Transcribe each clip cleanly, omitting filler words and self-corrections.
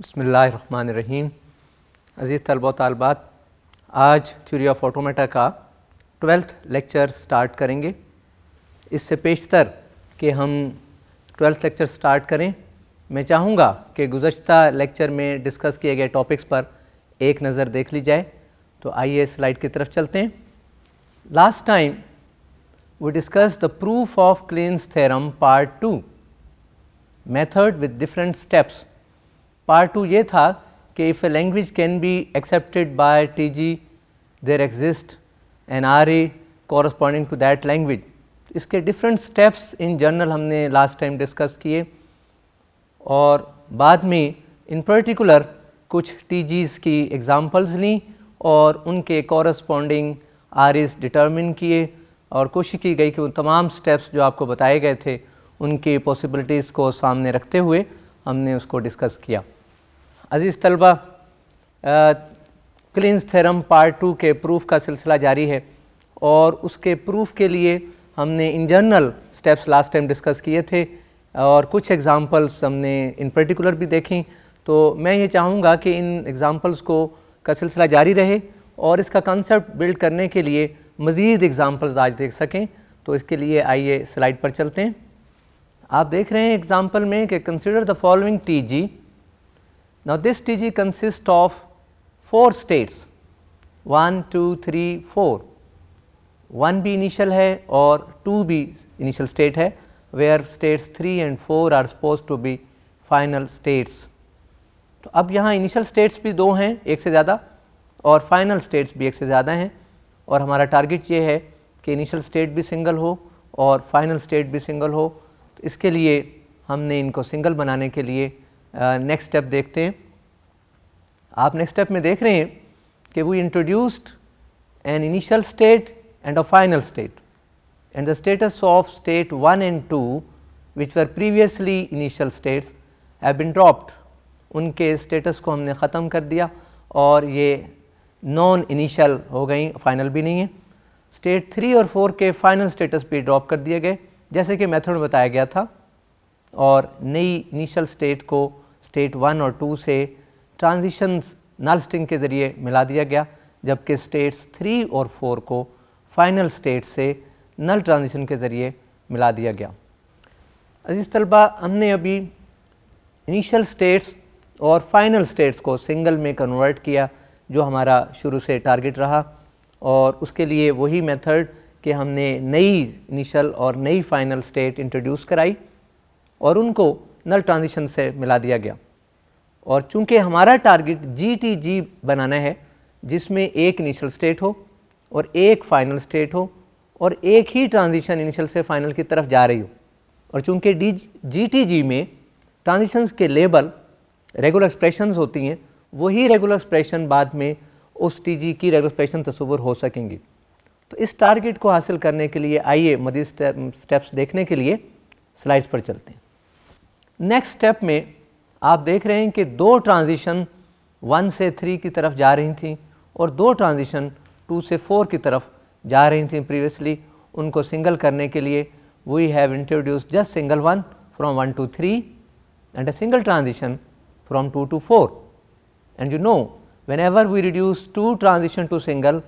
बिस्मिल्लाहिर्रहमानिर्रहीम। अज़ीज़ तलबा तालिबात, आज थ्योरी ऑफ ऑटोमेटा का 12th लेक्चर स्टार्ट करेंगे। इससे पेशतर कि हम 12th लेक्चर स्टार्ट करें, मैं चाहूँगा कि गुज़श्ता लेक्चर में डिस्कस किए गए टॉपिक्स पर एक नज़र देख ली जाए। तो आइए स्लाइड की तरफ चलते हैं। Last time we discuss the proof of Kleene's theorem part 2, method with different steps. Part 2 ये था कि if a language can be accepted by TG there exist an RA corresponding to that language. इसके different steps in general हमने last time discuss किए और बाद में इन particular कुछ टीजीज़ की एग्जांपल्स ली और उनके कॉरस्पॉन्डिंग आरएस डिटर्मिन किए और कोशिश की गई कि उन तमाम स्टेप्स जो आपको बताए गए थे उनकी पॉसिबिलिटीज़ को सामने रखते हुए हमने उसको डिस्कस किया। अज़ीज़ तलबा, क्लीन्स थ्योरम पार्ट 2 के प्रूफ का सिलसिला जारी है और उसके प्रूफ के लिए हमने in general steps last time discuss किए थे और कुछ एग्जांपल्स हमने इन पर्टिकुलर भी देखी। तो मैं ये चाहूँगा कि इन एग्जांपल्स को का सिलसिला जारी रहे और इसका कंसेप्ट बिल्ड करने के लिए मज़ीद एग्जांपल्स आज देख सकें। तो इसके लिए आइए स्लाइड पर चलते हैं। आप देख रहे हैं एग्जांपल में कि consider the following TG. Now this TG consists of 4 states 1, 2, 3, 4. 1 भी इनिशियल है और 2 भी इनिशियल स्टेट है, where states 3 and 4 are supposed to be final states. तो अब यहाँ इनिशियल स्टेट्स भी 2 हैं, एक से ज़्यादा, और फाइनल स्टेट्स भी एक से ज़्यादा हैं और हमारा टारगेट ये है कि इनिशियल स्टेट भी सिंगल हो और फाइनल स्टेट भी सिंगल हो। तो इसके लिए हमने इनको सिंगल बनाने के लिए नेक्स्ट स्टेप देखते हैं। आप नेक्स्ट स्टेप में देख रहे हैं कि we introduced an initial state and a final state and the status of state 1 and 2 which were previously initial states have been dropped. उनके स्टेटस को हमने ख़त्म कर दिया और ये नॉन इनिशियल हो गई, फाइनल भी नहीं है। स्टेट 3 और 4 के फाइनल स्टेटस भी ड्रॉप कर दिए गए जैसे कि मेथड में बताया गया था और नई इनिशियल स्टेट को स्टेट 1 और 2 से ट्रांजिशंस नल स्ट्रिंग के ज़रिए मिला दिया गया, जबकि स्टेट्स 3 और 4 को फाइनल स्टेट से नल ट्रांजिशन के ज़रिए मिला दिया गया। अज़ीज़ तलबा, हमने अभी इनिशियल स्टेट्स और फाइनल स्टेट्स को सिंगल में कन्वर्ट किया जो हमारा शुरू से टारगेट रहा और उसके लिए वही मेथड कि हमने नई इनिशियल और नई फाइनल स्टेट इंट्रोड्यूस कराई और उनको नल ट्रांजिशन से मिला दिया गया। और चूंकि हमारा टारगेट GTG बनाना है जिसमें एक इनिशियल स्टेट हो और एक फाइनल स्टेट हो और एक ही ट्रांजिशन इनिशियल से फाइनल की तरफ जा रही हो, और चूंकि GTG में ट्रांजिशंस के लेबल रेगुलर एक्सप्रेशंस होती हैं, वही रेगुलर एक्सप्रेशन बाद में उस TG की रेगुलर एक्सप्रेशन तस्वुर हो सकेंगी। तो इस टारगेट को हासिल करने के लिए आइए मज़ीद स्टेप्स देखने के लिए स्लाइड्स पर चलते हैं। नेक्स्ट स्टेप में आप देख रहे हैं कि 2 ट्रांजिशन 1 से 3 की तरफ जा रही थी और 2 ट्रांजिशन 2 से 4 की तरफ जा रही थी प्रीवियसली। उनको सिंगल करने के लिए we have introduced just single one from 1 to 3 and a single transition from 2 to 4। And you know, whenever we reduce 2 transition to single,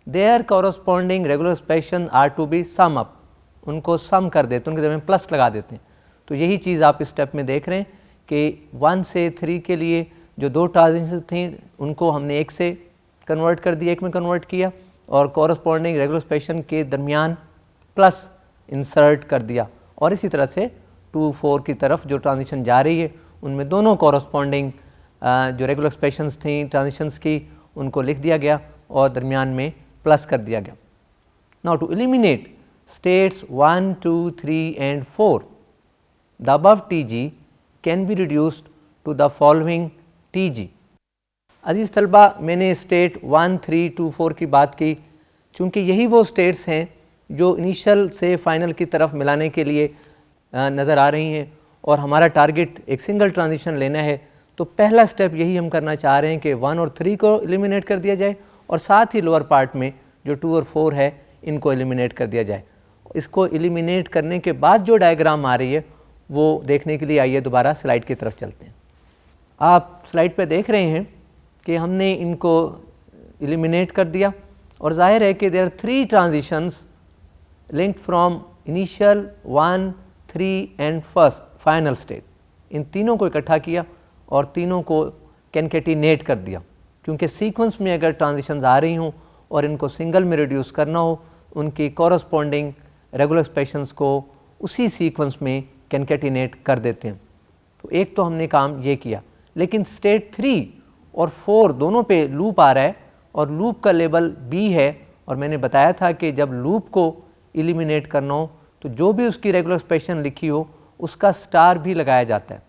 their corresponding regular expression are to be sum up। उनको सम कर देते, उनके जगह plus लगा देते हैं। तो यही चीज़ आप इस स्टेप में देख रहे हैं कि 1 से 3 के लिए जो 2 ट्रांजिशन थी उनको हमने एक से कन्वर्ट कर दिया, एक में कन्वर्ट किया और कॉरस्पॉन्डिंग रेगुलर एक्सप्रेशन के दरमियान प्लस इंसर्ट कर दिया। और इसी तरह से 2, 4 की तरफ जो ट्रांजिशन जा रही है उनमें दोनों कॉरस्पॉन्डिंग जो रेगुलर एक्सप्रेशंस थी ट्रांजिशंस की उनको लिख दिया गया और दरमियान में प्लस कर दिया गया। Now to eliminate states 1, 2, 3 and 4, the above TG can be reduced to the following TG। अजीज़ तलबा, मैंने स्टेट 1, 3, 2, 4 की बात की चूँकि यही वो स्टेट्स हैं जो इनिशियल से फाइनल की तरफ मिलाने के लिए नज़र आ रही हैं और हमारा टारगेट एक सिंगल ट्रांजिशन लेना है। तो पहला स्टेप यही हम करना चाह रहे हैं कि 1 और 3 को एलिमिनेट कर दिया जाए और साथ ही लोअर पार्ट में जो 2 और 4 है इनको एलिमिनेट कर दिया जाए। इसको एलिमिनेट करने के बाद जो डायग्राम आ रही है वो देखने के लिए आइए दोबारा स्लाइड की तरफ चलते हैं। आप स्लाइड पे देख रहे हैं कि हमने इनको एलिमिनेट कर दिया और जाहिर है कि there are 3 transitions linked from initial 1, 3 and first final state. इन तीनों को इकट्ठा किया और तीनों को कैनकेटिनेट कर दिया, क्योंकि सीक्वेंस में अगर ट्रांजिशंस आ रही हों और इनको सिंगल में रिड्यूस करना हो, उनकी कॉरस्पॉन्डिंग रेगुलर एक्सप्रेशंस को उसी सीक्वेंस में कैनकेटिनेट कर देते हैं। तो एक तो हमने काम ये किया, लेकिन स्टेट 3 और 4 दोनों पे लूप आ रहा है और लूप का लेबल B है, और मैंने बताया था कि जब लूप को एलिमिनेट करना हो तो जो भी उसकी रेगुलर एक्सप्रेशन लिखी हो उसका स्टार भी लगाया जाता है।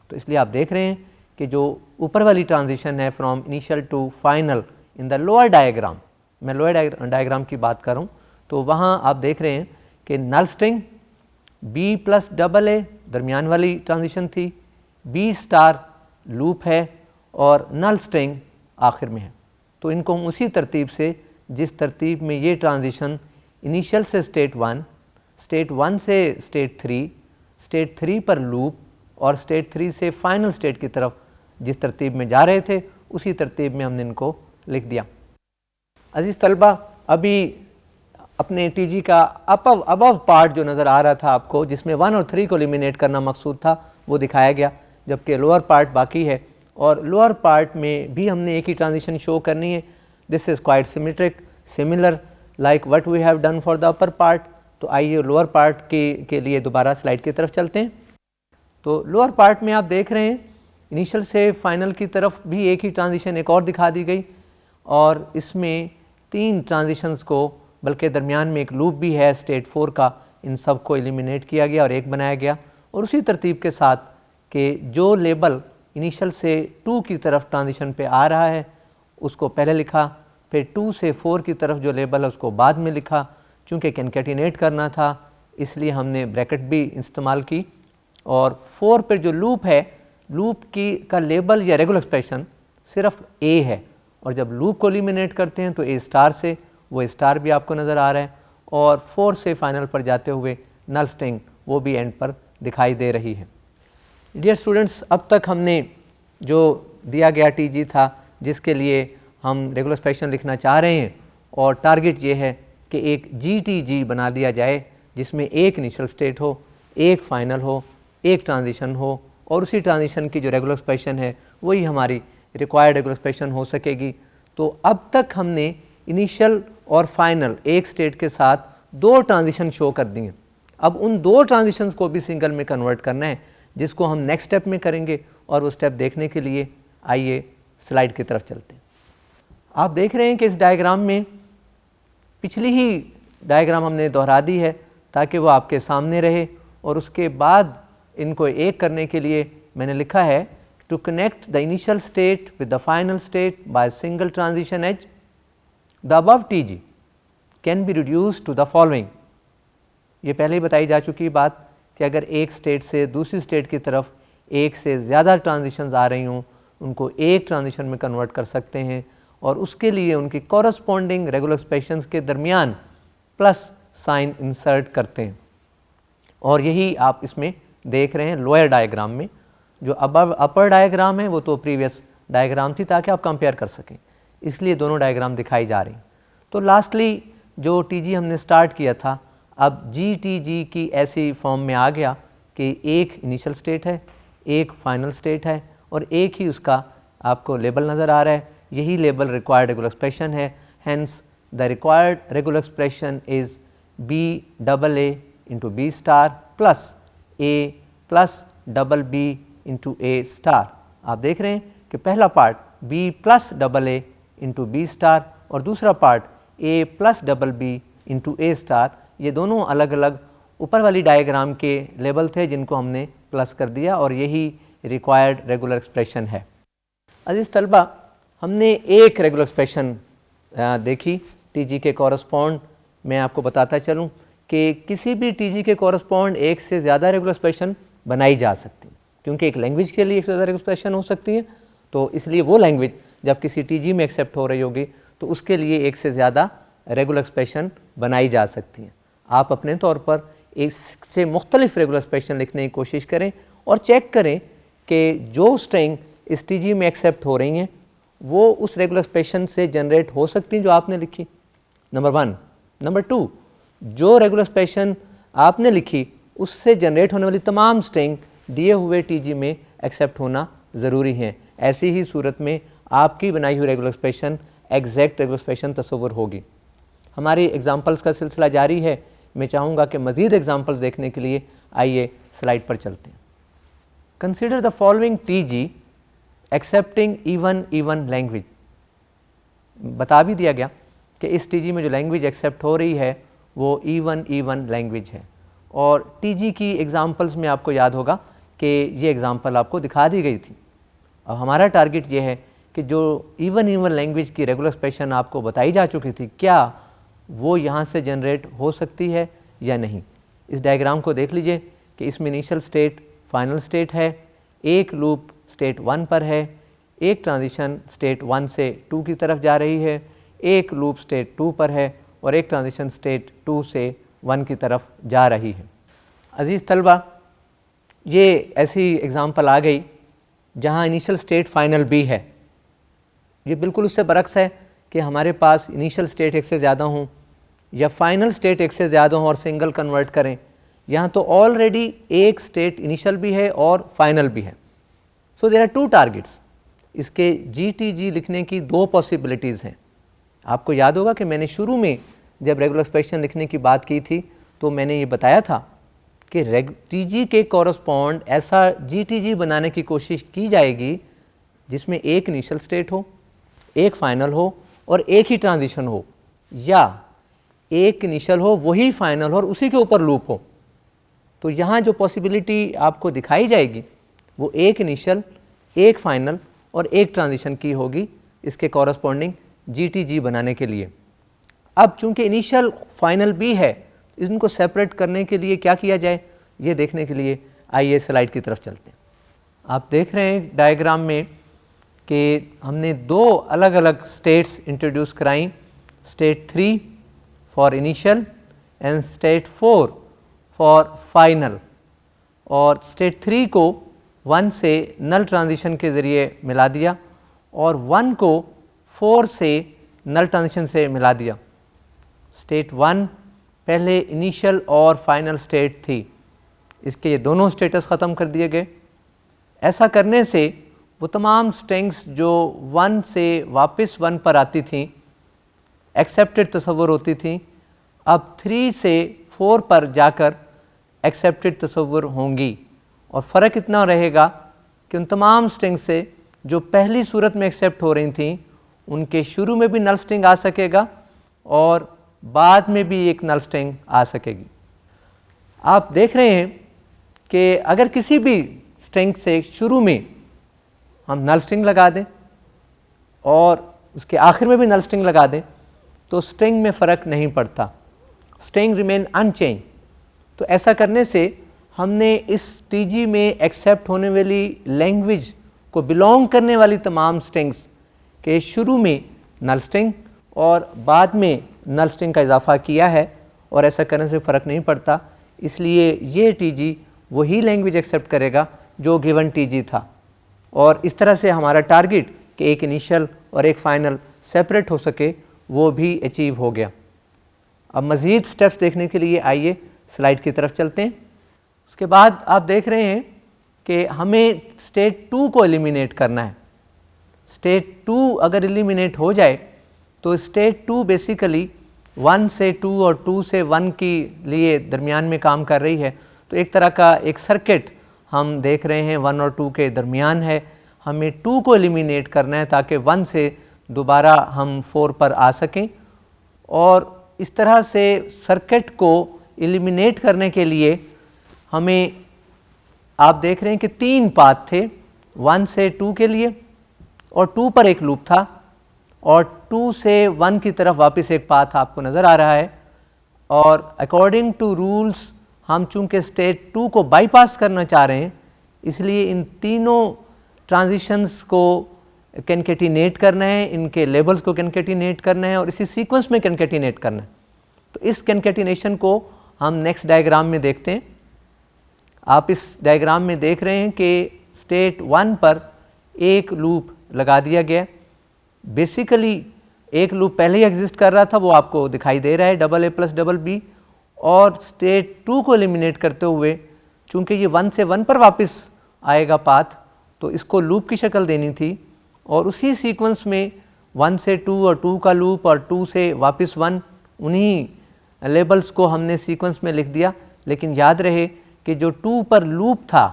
तो इसलिए आप देख रहे हैं कि जो ऊपर वाली ट्रांजिशन है from initial to final in the lower diagram, मैं लोअर डायग्राम की बात कर रहा हूँ, तो वहाँ आप देख रहे हैं कि नल स्ट्रिंग B+AA दरमियान वाली ट्रांजिशन थी, B स्टार लूप है और नल स्ट्रिंग आखिर में है। तो इनको हम उसी तरतीब से, जिस तरतीब में ये ट्रांजिशन इनिशियल से स्टेट 1, स्टेट 1 से स्टेट 3, स्टेट 3 पर लूप और स्टेट 3 से फाइनल स्टेट की तरफ जिस तरतीब में जा रहे थे उसी तरतीब में हमने इनको लिख दिया। अजीज़ तलबा, अभी अपने टीजी का अबव पार्ट जो नज़र आ रहा था आपको, जिसमें 1 और 3 को एलिमिनेट करना मकसूद था, वो दिखाया गया, जबकि लोअर पार्ट बाकी है और लोअर पार्ट में भी हमने एक ही ट्रांजिशन शो करनी है। This is quite symmetric, similar like what we have done for the upper part. तो आइए लोअर पार्ट के लिए दोबारा स्लाइड की तरफ चलते हैं। तो लोअर पार्ट में आप देख रहे हैं इनिशियल से फाइनल की तरफ भी एक ही ट्रांजिशन एक और दिखा दी गई, और इसमें 3 ट्रांजिशंस को, बल्कि दरमियान में एक लूप भी है स्टेट 4 का, इन सब को एलिमिनेट किया गया और एक बनाया गया। और उसी तरतीब के साथ कि जो लेबल इनिशियल से 2 की तरफ ट्रांजिशन पे आ रहा है उसको पहले लिखा, फिर 2 से 4 की तरफ जो लेबल है उसको बाद में लिखा। चूँकि कैनकेटिनेट करना था इसलिए हमने ब्रैकेट भी इस्तेमाल की, और 4 पर जो लूप है, लूप का लेबल या रेगुलर एक्सप्रेशन सिर्फ A है, और जब लूप को एलिमिनेट करते हैं तो A स्टार से, वो स्टार भी आपको नज़र आ रहा है, और 4 से फाइनल पर जाते हुए नल स्ट्रिंग वो भी एंड पर दिखाई दे रही है। डियर स्टूडेंट्स, अब तक हमने जो दिया गया टीजी था जिसके लिए हम रेगुलर एक्सप्रेशन लिखना चाह रहे हैं, और टारगेट ये है कि एक GTG बना दिया जाए जिसमें एक इनिशियल स्टेट हो, एक फाइनल हो, एक ट्रांजिशन हो, और उसी ट्रांजिशन की जो रेगुलर एक्सप्रेशन है वही हमारी रिक्वायर्ड रेगुलर एक्सप्रेशन हो सकेगी। तो अब तक हमने इनिशियल और फाइनल एक स्टेट के साथ 2 ट्रांजिशन शो कर दिए। अब उन 2 ट्रांजिशंस को भी सिंगल में कन्वर्ट करना है, जिसको हम नेक्स्ट स्टेप में करेंगे, और वो स्टेप देखने के लिए आइए स्लाइड की तरफ चलते हैं। आप देख रहे हैं कि इस डायग्राम में पिछली ही डायग्राम हमने दोहरा दी है ताकि वो आपके सामने रहे, और उसके बाद इनको एक करने के लिए मैंने लिखा है to connect the initial state with the final state by single transition as the above TG can be reduced to the following. ये पहले ही बताई जा चुकी बात कि अगर एक स्टेट से दूसरी स्टेट की तरफ एक से ज़्यादा ट्रांजिशंस आ रही हों, उनको एक ट्रांजिशन में कन्वर्ट कर सकते हैं, और उसके लिए उनकी कॉरस्पॉन्डिंग रेगुलर एक्सप्रेशंस के दरमियान प्लस साइन इंसर्ट करते हैं। और यही आप इसमें देख रहे हैं लोअर डायग्राम में। जो अपर डायग्राम है वो तो प्रीवियस डायग्राम थी ताकि आप कंपेयर कर सकें, इसलिए दोनों डायग्राम दिखाई जा रही। तो लास्टली जो टीजी हमने स्टार्ट किया था, अब GTG की ऐसी फॉर्म में आ गया कि एक इनिशियल स्टेट है, एक फाइनल स्टेट है, और एक ही उसका आपको लेबल नज़र आ रहा है। यही लेबल रिक्वायर्ड रेगुलर एक्सप्रेशन है। Hence the required regular expression is BAA into B star plus A plus BB into A star. आप देख रहे हैं कि पहला part B plus AA into B star और दूसरा part A plus BB into A star, ये दोनों अलग अलग ऊपर वाली डायग्राम के लेबल थे जिनको हमने प्लस कर दिया, और यही रिक्वायर्ड रेगुलर एक्सप्रेशन है। अजीज़ तलबा, हमने एक रेगुलर एक्सप्रेशन देखी टीजी के कॉरस्पॉन्ड। मैं आपको बताता चलूँ कि किसी भी टीजी के कॉरस्पॉन्ड एक से ज़्यादा रेगुलर एक्सप्रेशन बनाई जा सकती है, क्योंकि एक लैंग्वेज के लिए एक से ज़्यादा रेगुलर एक्सप्रेशन हो सकती है। तो इसलिए वो लैंग्वेज जब किसी टीजी में एक्सेप्ट हो रही होगी तो उसके लिए एक से ज़्यादा रेगुलर एक्सप्रेशन बनाई जा सकती हैं। आप अपने तौर पर एक से मुख्तलिफ रेगुलर एक्सप्रेशन लिखने की कोशिश करें और चेक करें कि जो स्ट्रिंग इस टीजी में एक्सेप्ट हो रही हैं वो उस रेगुलर एक्सप्रेशन से जनरेट हो सकती हैं जो आपने लिखी, नंबर 1। नंबर 2, जो रेगुलर एक्सप्रेशन आपने लिखी उससे जनरेट होने वाली तमाम स्ट्रिंग दिए हुए टीजी में एक्सेप्ट होना ज़रूरी है। ऐसी ही सूरत में आपकी बनाई हुई regular expression exact regular expression तस्वुर होगी। हमारी एग्जांपल्स का सिलसिला जारी है। मैं चाहूँगा कि मज़ीद एग्जांपल्स देखने के लिए आइए स्लाइड पर चलते हैं। Consider the following TG accepting even language. बता भी दिया गया कि इस टीजी में जो लैंग्वेज एक्सेप्ट हो रही है वो इवन लैंग्वेज है। और टीजी की एग्जांपल्स में आपको याद होगा कि ये एग्जांपल आपको दिखा दी गई थी। अब हमारा टारगेट ये है कि जो इवन लैंग्वेज की रेगुलर एक्सप्रेशन आपको बताई जा चुकी थी, क्या वो यहाँ से जनरेट हो सकती है या नहीं। इस डायग्राम को देख लीजिए कि इसमें इनिशियल स्टेट फाइनल स्टेट है, एक लूप स्टेट 1 पर है, एक ट्रांजिशन स्टेट 1 से 2 की तरफ जा रही है, एक लूप स्टेट 2 पर है और एक ट्रांजिशन स्टेट 2 से 1 की तरफ जा रही है। अज़ीज़ तलबा, ये ऐसी एग्ज़ाम्पल आ गई जहाँ इनिशियल स्टेट फाइनल बी है। ये बिल्कुल उससे बरक्स है कि हमारे पास इनिशियल स्टेट एक से ज़्यादा हों या फाइनल स्टेट एक से ज़्यादा हों और सिंगल कन्वर्ट करें। यहाँ तो ऑलरेडी एक स्टेट इनिशियल भी है और फाइनल भी है। So there are 2 targets. इसके GTG लिखने की 2 पॉसिबिलिटीज़ हैं। आपको याद होगा कि मैंने शुरू में जब रेगुलर एक्सप्रेशन लिखने की बात की थी तो मैंने ये बताया था कि TG के कॉरस्पॉन्ड ऐसा GTG बनाने की कोशिश की जाएगी जिसमें एक इनिशियल स्टेट हो, एक फाइनल हो और एक ही ट्रांजिशन हो, या एक इनिशियल हो वही फाइनल हो और उसी के ऊपर लूप हो। तो यहाँ जो पॉसिबिलिटी आपको दिखाई जाएगी वो एक इनिशियल, एक फाइनल और एक ट्रांजिशन की होगी इसके कॉरस्पॉन्डिंग GTG बनाने के लिए। अब चूंकि इनिशियल फाइनल भी है, इनको सेपरेट करने के लिए क्या किया जाए ये देखने के लिए आइए स्लाइड की तरफ चलते हैं। आप देख रहे हैं डायग्राम में कि हमने 2 अलग अलग स्टेट्स इंट्रोड्यूस कराई, state 3 for initial and state 4 for final. और स्टेट 3 को 1 से नल ट्रांजिशन के ज़रिए मिला दिया और 1 को 4 से नल ट्रांजिशन से मिला दिया। स्टेट 1 पहले इनिशियल और फाइनल स्टेट थी, इसके ये दोनों स्टेटस ख़त्म कर दिए गए। ऐसा करने से वो तमाम स्ट्रिंग्स जो 1 से वापस 1 पर आती थीं, एक्सेप्टेड तस्वुर होती थीं, अब 3 से 4 पर जाकर एक्सेप्टेड तस्वुर होंगी। और फ़र्क इतना रहेगा कि उन तमाम स्ट्रिंग से जो पहली सूरत में एक्सेप्ट हो रही थीं उनके शुरू में भी नल स्ट्रिंग आ सकेगा और बाद में भी एक नल स्ट्रिंग आ सकेगी। आप देख रहे हैं कि अगर किसी भी स्ट्रिंग से शुरू में हम नल स्ट्रिंग लगा दें और उसके आखिर में भी नल स्ट्रिंग लगा दें तो स्ट्रिंग में फ़र्क नहीं पड़ता, स्ट्रिंग रिमेन अनचेंज। तो ऐसा करने से हमने इस टीजी में एक्सेप्ट होने वाली लैंग्वेज को बिलोंग करने वाली तमाम स्ट्रिंग्स के शुरू में नल स्ट्रिंग और बाद में नल स्ट्रिंग का इजाफा किया है और ऐसा करने से फ़र्क नहीं पड़ता। इसलिए ये टीजी वही लैंग्वेज एक्सेप्ट करेगा जो गिवन टीजी था और इस तरह से हमारा टारगेट कि एक इनिशियल और एक फाइनल सेपरेट हो सके वो भी अचीव हो गया। अब मज़ीद स्टेप्स देखने के लिए आइए स्लाइड की तरफ चलते हैं। उसके बाद आप देख रहे हैं कि हमें स्टेट 2 को एलिमिनेट करना है। स्टेट 2 अगर एलिमिनेट हो जाए तो स्टेट 2 बेसिकली 1 से 2 और 2 से 1 के लिए दरमियान में काम कर रही है। तो एक तरह का एक सर्किट हम देख रहे हैं 1 और 2 के दरमियान है। हमें 2 को एलिमिनेट करना है ताकि 1 से दोबारा हम 4 पर आ सकें और इस तरह से सर्किट को एलिमिनेट करने के लिए हमें आप देख रहे हैं कि 3 पाथ थे 1 से 2 के लिए और 2 पर एक लूप था और 2 से 1 की तरफ वापस एक पाथ आपको नज़र आ रहा है। और अकॉर्डिंग टू रूल्स हम चूंकि स्टेट 2 को बाईपास करना चाह रहे हैं इसलिए इन तीनों ट्रांजिशंस को कैनकेटिनेट करना है, इनके लेबल्स को कैनकेटिनेट करना है और इसी सीक्वेंस में कैनकेटिनेट करना है। तो इस कैनकेटिनेशन को हम नेक्स्ट डायग्राम में देखते हैं। आप इस डायग्राम में देख रहे हैं कि स्टेट 1 पर एक लूप लगा दिया गया। बेसिकली एक लूप पहले ही एग्जिस्ट कर रहा था, वो आपको दिखाई दे रहा है double A plus double B, और स्टेट 2 को एलिमिनेट करते हुए चूंकि ये 1 से 1 पर वापस आएगा पाथ, तो इसको लूप की शक्ल देनी थी, और उसी सीक्वेंस में 1 से 2 और 2 का लूप और 2 से वापस 1, उन्हीं लेबल्स को हमने सीक्वेंस में लिख दिया। लेकिन याद रहे कि जो 2 पर लूप था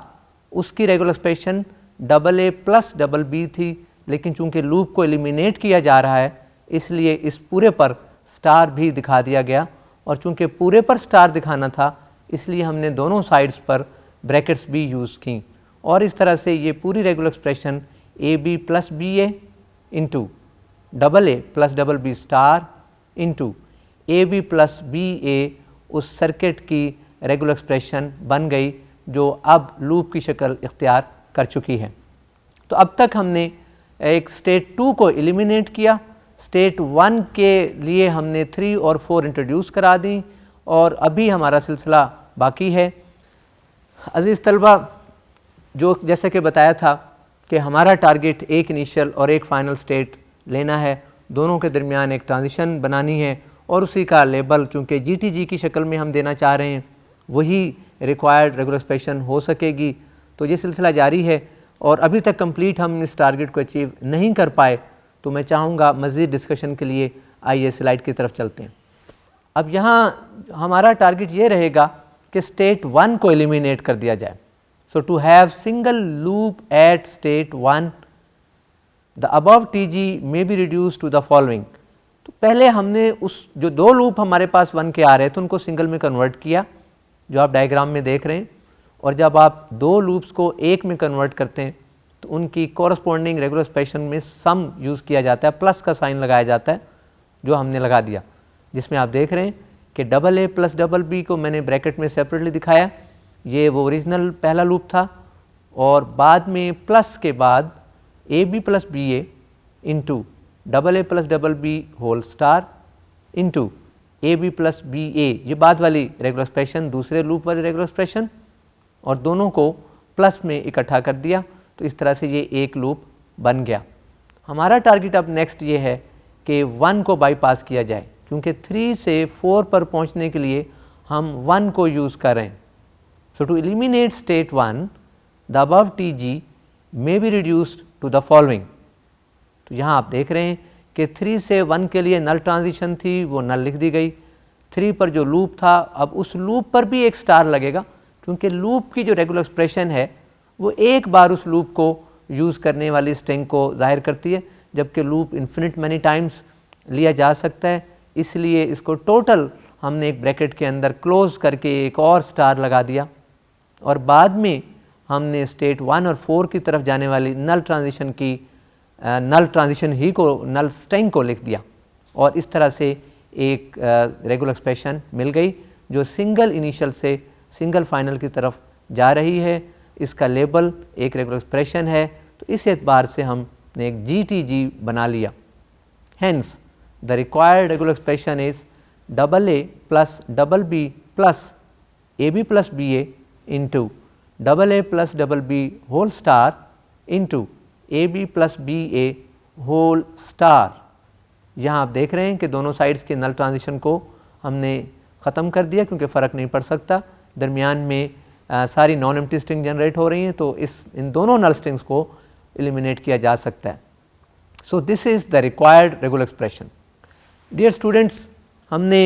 उसकी regular expression double A plus double B थी, लेकिन चूंकि लूप को एलिमिनेट किया जा रहा है इसलिए इस पूरे पर स्टार भी दिखा दिया गया, और चूंकि पूरे पर स्टार दिखाना था इसलिए हमने दोनों साइड्स पर ब्रैकेट्स भी यूज़ की, और इस तरह से ये पूरी regular expression A B plus B A into double A plus double B star into A B plus B A उस सर्किट की रेगुलर एक्सप्रेशन बन गई, जो अब लूप की शक्ल इख्तियार कर चुकी है। तो अब तक हमने एक स्टेट 2 को एलिमिनेट किया, स्टेट 1 के लिए हमने 3 और 4 इंट्रोड्यूस करा दी, और अभी हमारा सिलसिला बाकी है। अज़ीज़ तलबा, जो जैसे कि बताया था कि हमारा टारगेट एक इनिशियल और एक फ़ाइनल स्टेट लेना है, दोनों के दरमियान एक ट्रांजिशन बनानी है, और उसी का लेबल चूँकि GTG की शक्ल में हम देना चाह रहे हैं, वही रिक्वायर्ड रेगुलर एक्सप्रेशन हो सकेगी। तो ये सिलसिला जारी है, और अभी तक कंप्लीट हम इस टारगेट को अचीव नहीं कर पाए, तो मैं चाहूँगा मज़ीद डिस्कशन के लिए आइए स्लाइड की तरफ चलते हैं। अब यहाँ हमारा टारगेट ये रहेगा कि स्टेट 1 को एलिमिनेट कर दिया जाए। So to have single loop at state 1, the above TG may be reduce to the following. तो पहले हमने उस जो 2 लूप हमारे पास 1 के आ रहे थे उनको सिंगल में कन्वर्ट किया, जो आप डायग्राम में देख रहे हैं, और जब आप 2 लूप्स को एक में कन्वर्ट करते हैं तो उनकी कॉरस्पॉन्डिंग रेगुलर एक्सप्रेशन में सम यूज़ किया जाता है, प्लस का साइन लगाया जाता है, जो हमने लगा दिया, जिसमें आप देख रहे हैं कि double A plus double B को मैंने ब्रैकेट में सेपरेटली दिखाया, ये वो ओरिजिनल पहला लूप था, और बाद में प्लस के बाद A B plus B A into double A plus double B whole star into A B plus B A, ये बाद वाली रेगुलर एक्सप्रेशन, दूसरे लूप वाली रेगुलर एक्सप्रेशन, और दोनों को प्लस में इकट्ठा कर दिया। तो इस तरह से ये एक लूप बन गया। हमारा टारगेट अब नेक्स्ट ये है कि 1 को बाईपास किया जाए, क्योंकि 3 से 4 पर पहुंचने के लिए हम 1 को यूज़ कर रहे हैं। So to eliminate state 1, the above TG may be reduced to the following. तो यहाँ आप देख रहे हैं कि 3 से 1 के लिए नल ट्रांजिशन थी, वो नल लिख दी गई। 3 पर जो लूप था, अब उस लूप पर भी एक स्टार लगेगा, क्योंकि लूप की जो रेगुलर एक्सप्रेशन है वो एक बार उस लूप को यूज़ करने वाली स्ट्रिंग को जाहिर करती है, जबकि लूप इन्फिनिट मैनी टाइम्स लिया जा सकता है, इसलिए इसको टोटल हमने एक ब्रैकेट के अंदर क्लोज करके एक और स्टार लगा दिया, और बाद में हमने स्टेट 1 और 4 की तरफ जाने वाली नल ट्रांजिशन की नल ट्रांजिशन ही को, नल स्ट्रिंग को लिख दिया, और इस तरह से एक रेगुलर एक्सप्रेशन मिल गई जो सिंगल इनिशियल से सिंगल फाइनल की तरफ जा रही है। इसका लेबल एक रेगुलर एक्सप्रेशन है, तो इस एतबार से हमने एक GTG बना लिया। Hence the required regular expression is double A plus double B plus A B plus B A into double A plus double B whole star into A B plus B A whole star. यहाँ आप देख रहे हैं कि दोनों sides के नल transition को हमने ख़त्म कर दिया, क्योंकि फ़र्क नहीं पड़ सकता, दरमियान में सारी नॉन एम्प्टी स्ट्रिंग जनरेट हो रही हैं, तो इन दोनों नल स्ट्रिंग्स को एलिमिनेट किया जा सकता है। So this is the required regular expression. Dear students, हमने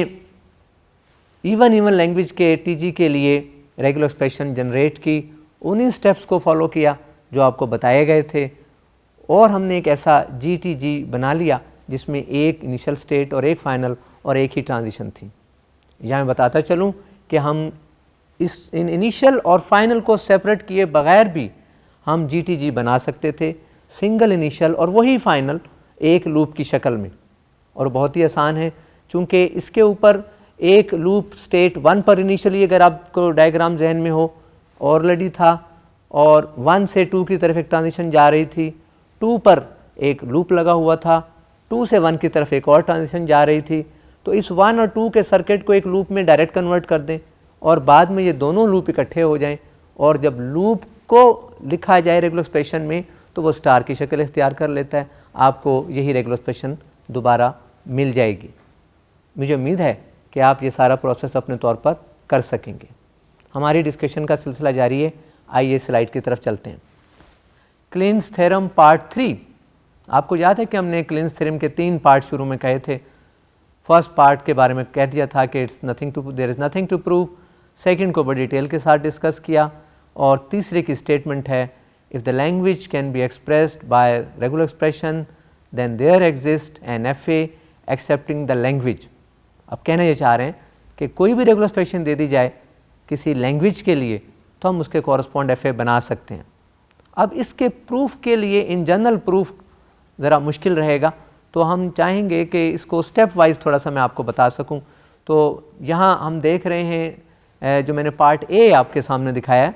इवन लैंग्वेज के TG के लिए रेगुलर एक्सप्रेशन जनरेट की, उन्हीं स्टेप्स को फॉलो किया जो आपको बताए गए थे, और हमने एक ऐसा GTG बना लिया जिसमें एक इनिशियल स्टेट और एक फाइनल और एक ही ट्रांजिशन थी। यहाँ मैं बताता चलूँ कि हम इन इनिशियल और फाइनल को सेपरेट किए बगैर भी हम GTG बना सकते थे, सिंगल इनिशियल और वही फाइनल एक लूप की शक्ल में, और बहुत ही आसान है, चूँकि इसके ऊपर एक लूप स्टेट 1 पर इनिशियली अगर आपको डायग्राम जहन में हो ऑलरेडी था, और 1 से 2 की तरफ एक ट्रांजिशन जा रही थी, 2 पर एक लूप लगा हुआ था, 2 से 1 की तरफ एक और ट्रांजिशन जा रही थी। तो इस 1 और 2 के सर्किट को एक लूप में डायरेक्ट कन्वर्ट कर दें, और बाद में ये दोनों लूप इकट्ठे हो जाएं, और जब लूप को लिखा जाए रेगुलर एक्सप्रेशन में तो वो स्टार की शक्ल इख्तियार कर लेता है, आपको यही रेगुलर एक्सप्रेशन दोबारा मिल जाएगी। मुझे उम्मीद है कि आप ये सारा प्रोसेस अपने तौर पर कर सकेंगे। हमारी डिस्कशन का सिलसिला जारी है, आइए स्लाइड की तरफ चलते हैं। Cleans theorem part 3। आपको याद है कि हमने क्लीन्स थ्योरम के 3 पार्ट शुरू में कहे थे। फर्स्ट पार्ट के बारे में कह दिया था कि there is nothing to prove. Second को बड़ी डिटेल के साथ डिस्कस किया, और तीसरे की स्टेटमेंट है if the language can be expressed by regular expression then there exist an FA accepting the language. अब कहना ये चाह रहे हैं कि कोई भी रेगुलर एक्सप्रेशन दे दी जाए किसी लैंग्वेज के लिए तो हम उसके कॉरस्पॉन्ड FA बना सकते हैं। अब इसके प्रूफ के लिए इन जनरल प्रूफ ज़रा मुश्किल रहेगा, तो हम चाहेंगे कि इसको स्टेप वाइज थोड़ा सा मैं आपको बता सकूं। तो यहाँ हम देख रहे हैं जो मैंने पार्ट A आपके सामने दिखाया है,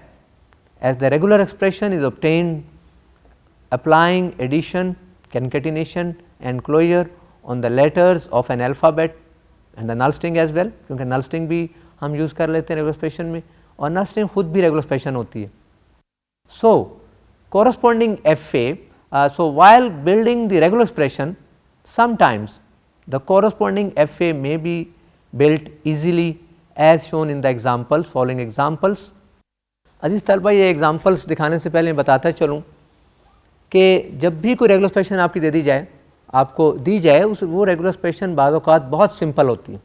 as the regular expression is obtained applying addition, concatenation and closure on the letters of an alphabet and the null string as well, क्योंकि नल स्ट्रिंग भी हम यूज़ कर लेते हैं रेगुलर एक्सप्रेशन में, और नल स्ट्रिंग खुद भी रेगुलर एक्सप्रेशन होती है। सो corresponding FA, so while building the regular expression, sometimes the corresponding FA may be built easily as shown in the examples, following examples. अजीज़ तलबा, ये एग्जाम्पल्स दिखाने से पहले मैं बताता चलूँ कि जब भी कोई रेगुलर एक्सप्रेशन आपकी दे दी जाए, आपको दी जाए, वो रेगुलर एक्सप्रेशन बाज़ औक़ात बहुत सिंपल होती है,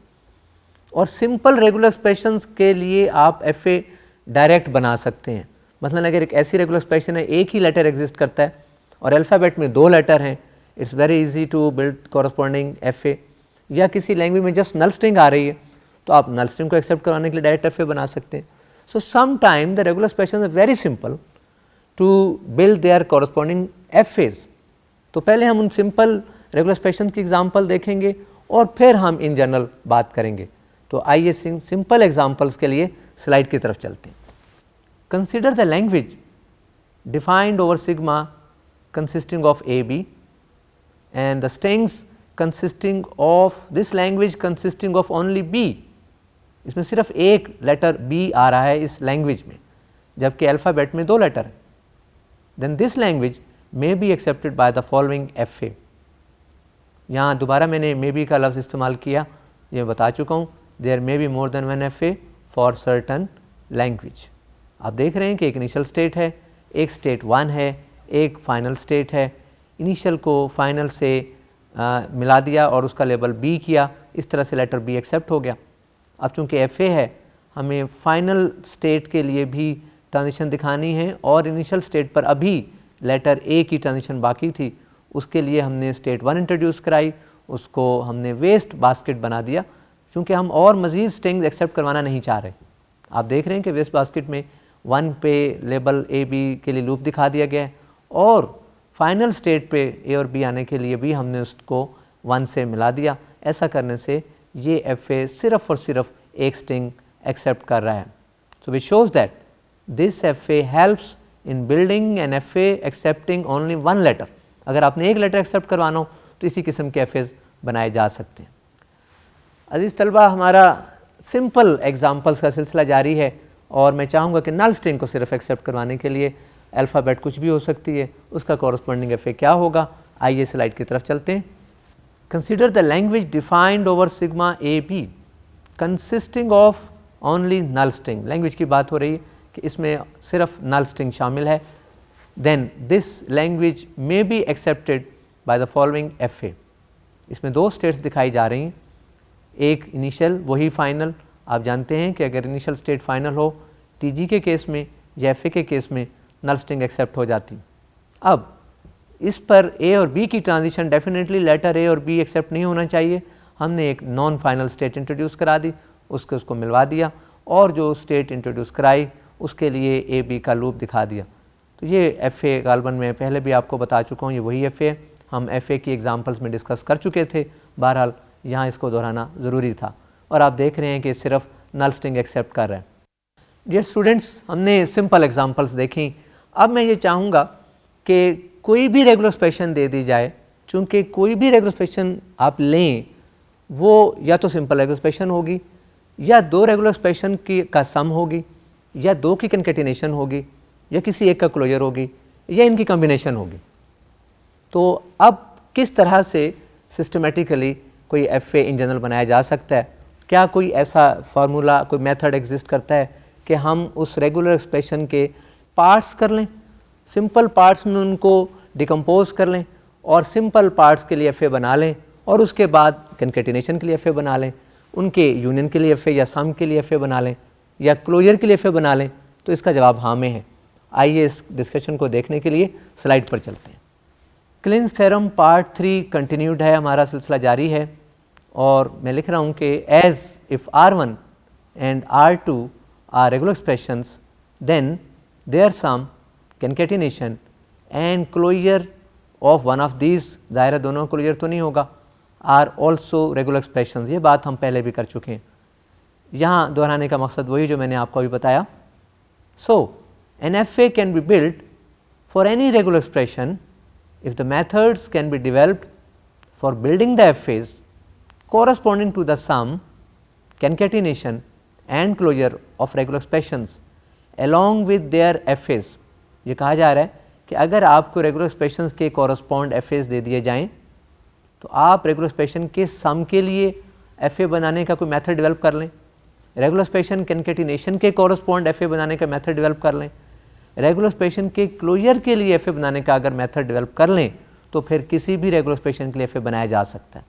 और सिंपल रेगुलर एक्सप्रेशंस के लिए आप FA डायरेक्ट बना सकते हैं। मतलब अगर एक ऐसी रेगुलर एक्सप्रेशन है, एक ही लेटर एग्जिस्ट करता है और अल्फ़ाबेट में 2 लेटर हैं, it's very easy to build corresponding FA। या किसी लैंग्वेज में जस्ट नल स्ट्रिंग आ रही है तो आप नल स्ट्रिंग को एक्सेप्ट करवाने के लिए डायरेक्ट FA बना सकते हैं। So some time the regular expression are very simple to build their corresponding FAs। तो पहले हम उन सिंपल रेगुलर एक्सप्रेशन की एग्जाम्पल देखेंगे और फिर हम इन जनरल बात करेंगे। तो आइए सिंपल एग्जाम्पल्स के लिए स्लाइड की तरफ चलते हैं। Consider the language defined over sigma consisting of AB and the strings consisting of this language consisting of only B। इसमें सिर्फ एक लेटर B आ रहा है इस लैंग्वेज में, जबकि अल्फ़ाबेट में 2 लेटर हैं। Then this language may be accepted by the following FA। यहाँ दोबारा मैंने may be का लफ्ज़ इस्तेमाल किया, ये बता चुका हूँ। There may be more than one FA for certain language। आप देख रहे हैं कि एक इनिशियल स्टेट है, एक स्टेट 1 है, एक फाइनल स्टेट है। इनिशियल को फाइनल से मिला दिया और उसका लेबल B किया, इस तरह से लेटर B एक्सेप्ट हो गया। अब चूंकि FA है, हमें फाइनल स्टेट के लिए भी ट्रांजिशन दिखानी है, और इनिशियल स्टेट पर अभी लेटर A की ट्रांजिशन बाकी थी, उसके लिए हमने स्टेट 1 इंट्रोड्यूस कराई, उसको हमने वेस्ट बास्केट बना दिया, क्योंकि हम और मज़ीद स्ट्रिंग्स एक्सेप्ट करवाना नहीं चाह रहे। आप देख रहे हैं कि वेस्ट बास्केट में 1 पे लेबल AB के लिए लूप दिखा दिया गया है, और फाइनल स्टेट पे A और B आने के लिए भी हमने उसको 1 से मिला दिया। ऐसा करने से ये FA सिर्फ और सिर्फ एक स्ट्रिंग एक्सेप्ट कर रहा है। So which shows that this FA helps in building an FA accepting only 1 letter. अगर आपने एक लेटर एक्सेप्ट करवाना हो तो इसी किस्म के FAs बनाए जा सकते हैं। अजीज़ तलबा, हमारा सिंपल एग्जाम्पल्स का सिलसिला जारी है, और मैं चाहूँगा कि नल स्ट्रिंग को सिर्फ एक्सेप्ट करवाने के लिए अल्फ़ाबेट कुछ भी हो सकती है, उसका कॉरस्पॉन्डिंग FA क्या होगा। आइए स्लाइड की तरफ चलते हैं। Consider the language defined over sigma AB consisting of only null string. Language की बात हो रही है कि इसमें सिर्फ नल स्ट्रिंग शामिल है। Then this language may be accepted by the following FA। इसमें 2 स्टेट्स दिखाई जा रही हैं, एक इनिशियल वही फाइनल। आप जानते हैं कि अगर इनिशियल स्टेट फाइनल हो, TG के केस में या FA के केस में नल स्ट्रिंग एक्सेप्ट हो जाती। अब इस पर A और B की ट्रांजिशन डेफिनेटली लेटर A और B एक्सेप्ट नहीं होना चाहिए। हमने एक नॉन फाइनल स्टेट इंट्रोड्यूस करा दी, उसको मिलवा दिया, और जो स्टेट इंट्रोड्यूस कराई उसके लिए A B का लूप दिखा दिया। तो ये FA गालबन में पहले भी आपको बता चुका हूँ, ये वही FA है, हम FA की एग्जाम्पल्स में डिस्कस कर चुके थे। बहरहाल यहाँ इसको दोहराना ज़रूरी था, और आप देख रहे हैं कि सिर्फ नल स्ट्रिंग एक्सेप्ट कर रहा है। डियर स्टूडेंट्स, हमने सिंपल एग्जांपल्स देखी। अब मैं ये चाहूँगा कि कोई भी रेगुलर एक्सप्रेशन दे दी जाए, चूँकि कोई भी रेगुलर एक्सप्रेशन आप लें वो या तो सिंपल रेगुलर एक्सप्रेशन होगी, या 2 रेगुलर एक्सप्रेशन की का सम होगी, या 2 की कंकैटिनेशन होगी, या किसी एक का क्लोजर होगी, या इनकी कॉम्बिनेशन होगी। तो अब किस तरह से सिस्टमेटिकली कोई FA इन जनरल बनाया जा सकता है? क्या कोई ऐसा फार्मूला, कोई मेथड एग्जिस्ट करता है कि हम उस रेगुलर एक्सप्रेशन के पार्ट्स कर लें, सिंपल पार्ट्स में उनको डिकम्पोज कर लें और सिंपल पार्ट्स के लिए FA बना लें और उसके बाद कंकैटिनेशन के लिए FA बना लें, उनके यूनियन के लिए FA या सम के लिए FA बना लें या क्लोजर के लिए FA बना लें? तो इसका जवाब हाँ में है। आइए इस डिस्कशन को देखने के लिए स्लाइड पर चलते हैं। क्लिंस थ्योरम पार्ट 3 कंटिन्यूड है, हमारा सिलसिला जारी है और मैं लिख रहा हूँ कि as if R1 and R2 are regular expressions then their sum concatenation and closure of one of these, ज़ाहिर दोनों क्लोजर तो नहीं होगा, आर ऑल्सो रेगुलर एक्सप्रेशंस। ये बात हम पहले भी कर चुके हैं, यहाँ दोहराने का मकसद वही जो मैंने आपको अभी बताया। So an FA can be built for any regular expression if the methods can be developed for building the FAs corresponding to the sum, concatenation and closure of regular expressions along with their FAs। ये कहा जा रहा है कि अगर आपको regular expressions के correspond FAs दे दिए जाएं तो आप रेगुलर एक्सप्रेशन के सम के लिए FA बनाने का कोई मेथड डेवलप कर लें, रेगुलर एक्सप्रेशन कंकैटिनेशन के कॉरस्पॉन्ड FA बनाने का मेथड डेवलप कर लें, रेगुलर एक्सप्रेशन के क्लोजर के लिए FA बनाने का अगर मेथड डेवलप कर लें तो फिर किसी भी रेगुलर एक्सप्रेशन के लिए FA बनाया जा सकता है।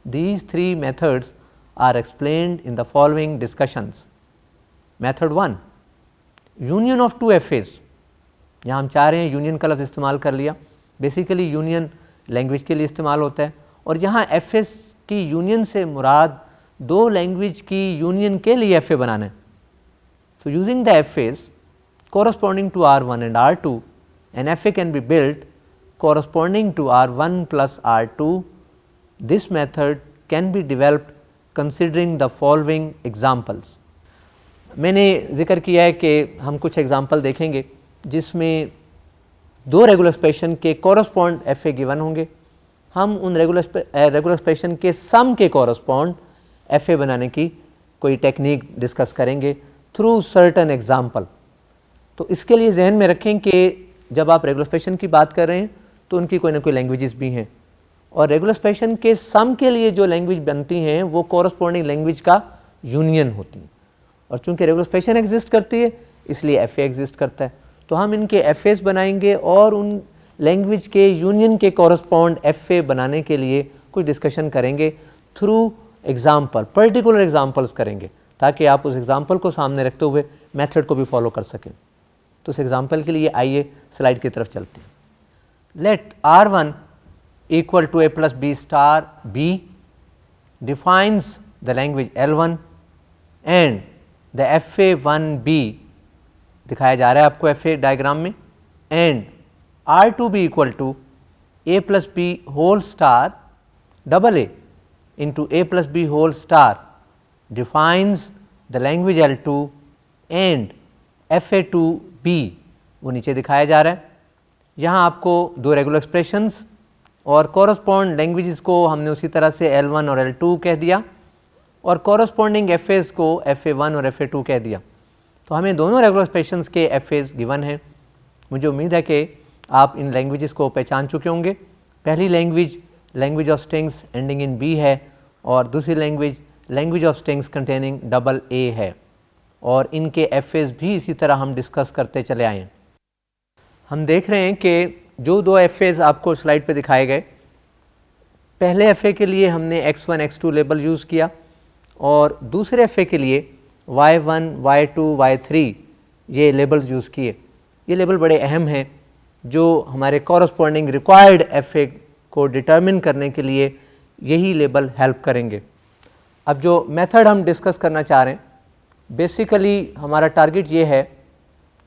These 3 methods are explained in the following discussions। Method 1, union of 2 FAs। यहाँ हम चाह रहे हैं यूनियन का लफ्ज़ इस्तेमाल कर लिया, बेसिकली यूनियन लैंग्वेज के लिए इस्तेमाल होता है और यहाँ FAs की यूनियन से मुराद 2 लैंग्वेज की यूनियन के लिए FA बनाना है। So using the FAs corresponding to R1 and R2, an FA can be built corresponding to R1 plus R2। This method can be developed considering the following examples। मैंने जिक्र किया है कि हम कुछ एग्जाम्पल देखेंगे जिसमें 2 रेगुलर एक्सप्रेशन के कॉरस्पॉन्ड FA गिवन होंगे। हम उन रेगुलर एक्सप्रेशन के सम के कॉरस्पॉन्ड FA बनाने की कोई टेक्निक डिस्कस करेंगे थ्रू सर्टन एग्जाम्पल। तो इसके लिए जहन में रखें कि जब आप रेगुलर एक्सप्रेशन की बात कर रहे हैं तो उनकी कोई ना कोई लैंग्वेजेस भी हैं और रेगुलर एक्सप्रेशन के सम के लिए जो लैंग्वेज बनती हैं वो कॉरस्पॉन्डिंग लैंग्वेज का यूनियन होती हैं और चूंकि रेगुलर एक्सप्रेशन एग्जिस्ट करती है इसलिए FA एग्जिस्ट करता है। तो हम इनके FAs बनाएंगे और उन लैंग्वेज के यूनियन के कॉरस्पॉन्ड FA बनाने के लिए कुछ डिस्कशन करेंगे थ्रू एग्जाम्पल, पर्टिकुलर एग्जाम्पल्स करेंगे ताकि आप उस एग्जाम्पल को सामने रखते हुए मेथड को भी फॉलो कर सकें। तो उस एग्जाम्पल के लिए आइए स्लाइड की तरफ चलते हैं। Let R1 equal to A plus B star B defines the language L1 and the FA1B दिखाया जा रहा है आपको FA डायग्राम में, and R2B equal to A plus B whole star AA into A plus B whole star defines the language L2 and FA2B वो नीचे दिखाया जा रहा है। यहाँ आपको 2 रेगुलर एक्सप्रेशंस और कॉरस्पॉन्ड लैंग्वेजेस को हमने उसी तरह से L1 और L2 कह दिया और कॉरस्पॉन्डिंग FAs को FA1 और FA2 कह दिया। तो हमें दोनों रेगुलर एक्सप्रेशंस के FAs गिवन हैं। मुझे उम्मीद है कि आप इन लैंग्वेजेस को पहचान चुके होंगे। पहली language of strings ending in B है और दूसरी language of strings containing AA है और इनके FAs भी इसी तरह हम डिस्कस करते चले आए हैं। हम देख रहे हैं कि जो 2 FAs आपको स्लाइड पे दिखाए गए, पहले FA के लिए हमने X1 X2 लेबल यूज़ किया और दूसरे FA के लिए Y1 Y2 Y3 ये लेबल्स यूज़ किए। ये लेबल बड़े अहम हैं जो हमारे कॉरस्पॉन्डिंग रिक्वायर्ड FA को डिटर्मिन करने के लिए यही लेबल हेल्प करेंगे। अब जो मेथड हम डिस्कस करना चाह रहे हैं, बेसिकली हमारा टारगेट ये है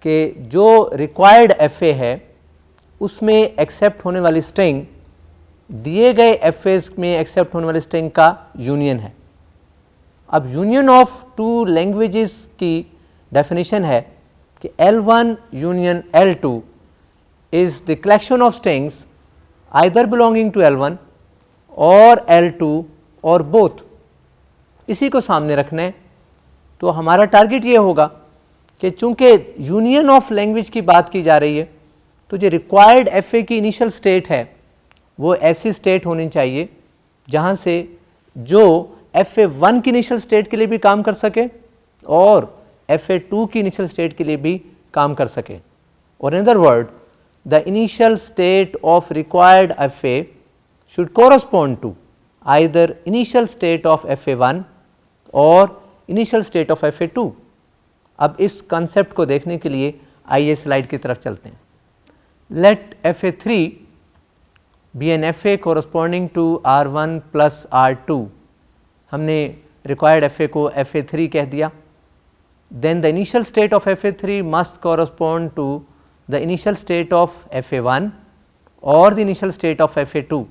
कि जो रिक्वायर्ड FA है उसमें एक्सेप्ट होने वाली स्ट्रिंग दिए गए FAs में एक्सेप्ट होने वाली स्ट्रिंग का यूनियन है। अब यूनियन ऑफ 2 लैंग्वेजेस की डेफिनेशन है कि L1 union L2 is the collection of strings either belonging to L1 और L2 और बोथ। इसी को सामने रखना है। तो हमारा टारगेट ये होगा कि चूंकि यूनियन ऑफ लैंग्वेज की बात की जा रही है तो जो रिक्वायर्ड FA की इनिशियल स्टेट है वो ऐसी स्टेट होनी चाहिए जहाँ से जो FA1 की इनिशियल स्टेट के लिए भी काम कर सके और FA2 की इनिशियल स्टेट के लिए भी काम कर सके। और in other word, the initial state of required FA should correspond to either initial state of FA1 और इनिशियल स्टेट ऑफ FA2। अब इस कंसेप्ट को देखने के लिए आइए स्लाइड की तरफ चलते हैं। Let FA3 be an FA corresponding to R1 plus R2। हमने रिक्वायर्ड FA को FA3 कह दिया। Then the initial state of FA3 must correspond to the initial state of FA1 और the initial state of FA2।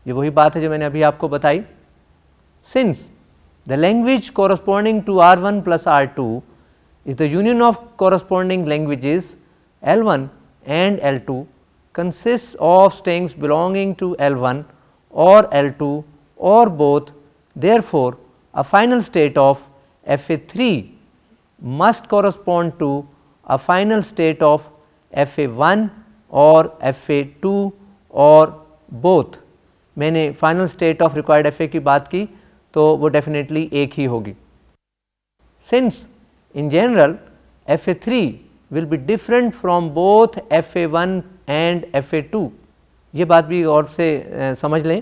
ये वही बात है जो मैंने अभी आपको बताई। Since the language corresponding to R1 plus R2 is the union of corresponding languages L1 and L2 consists of strings belonging to L1 or L2 or both. Therefore, a final state of FA3 must correspond to a final state of FA1 or FA2 or both. मैंने final state of required FA की बात की तो वो definitely एक ही होगी। Since in general FA3 will be different from both FA1 and FA2। ये बात भी और से समझ लें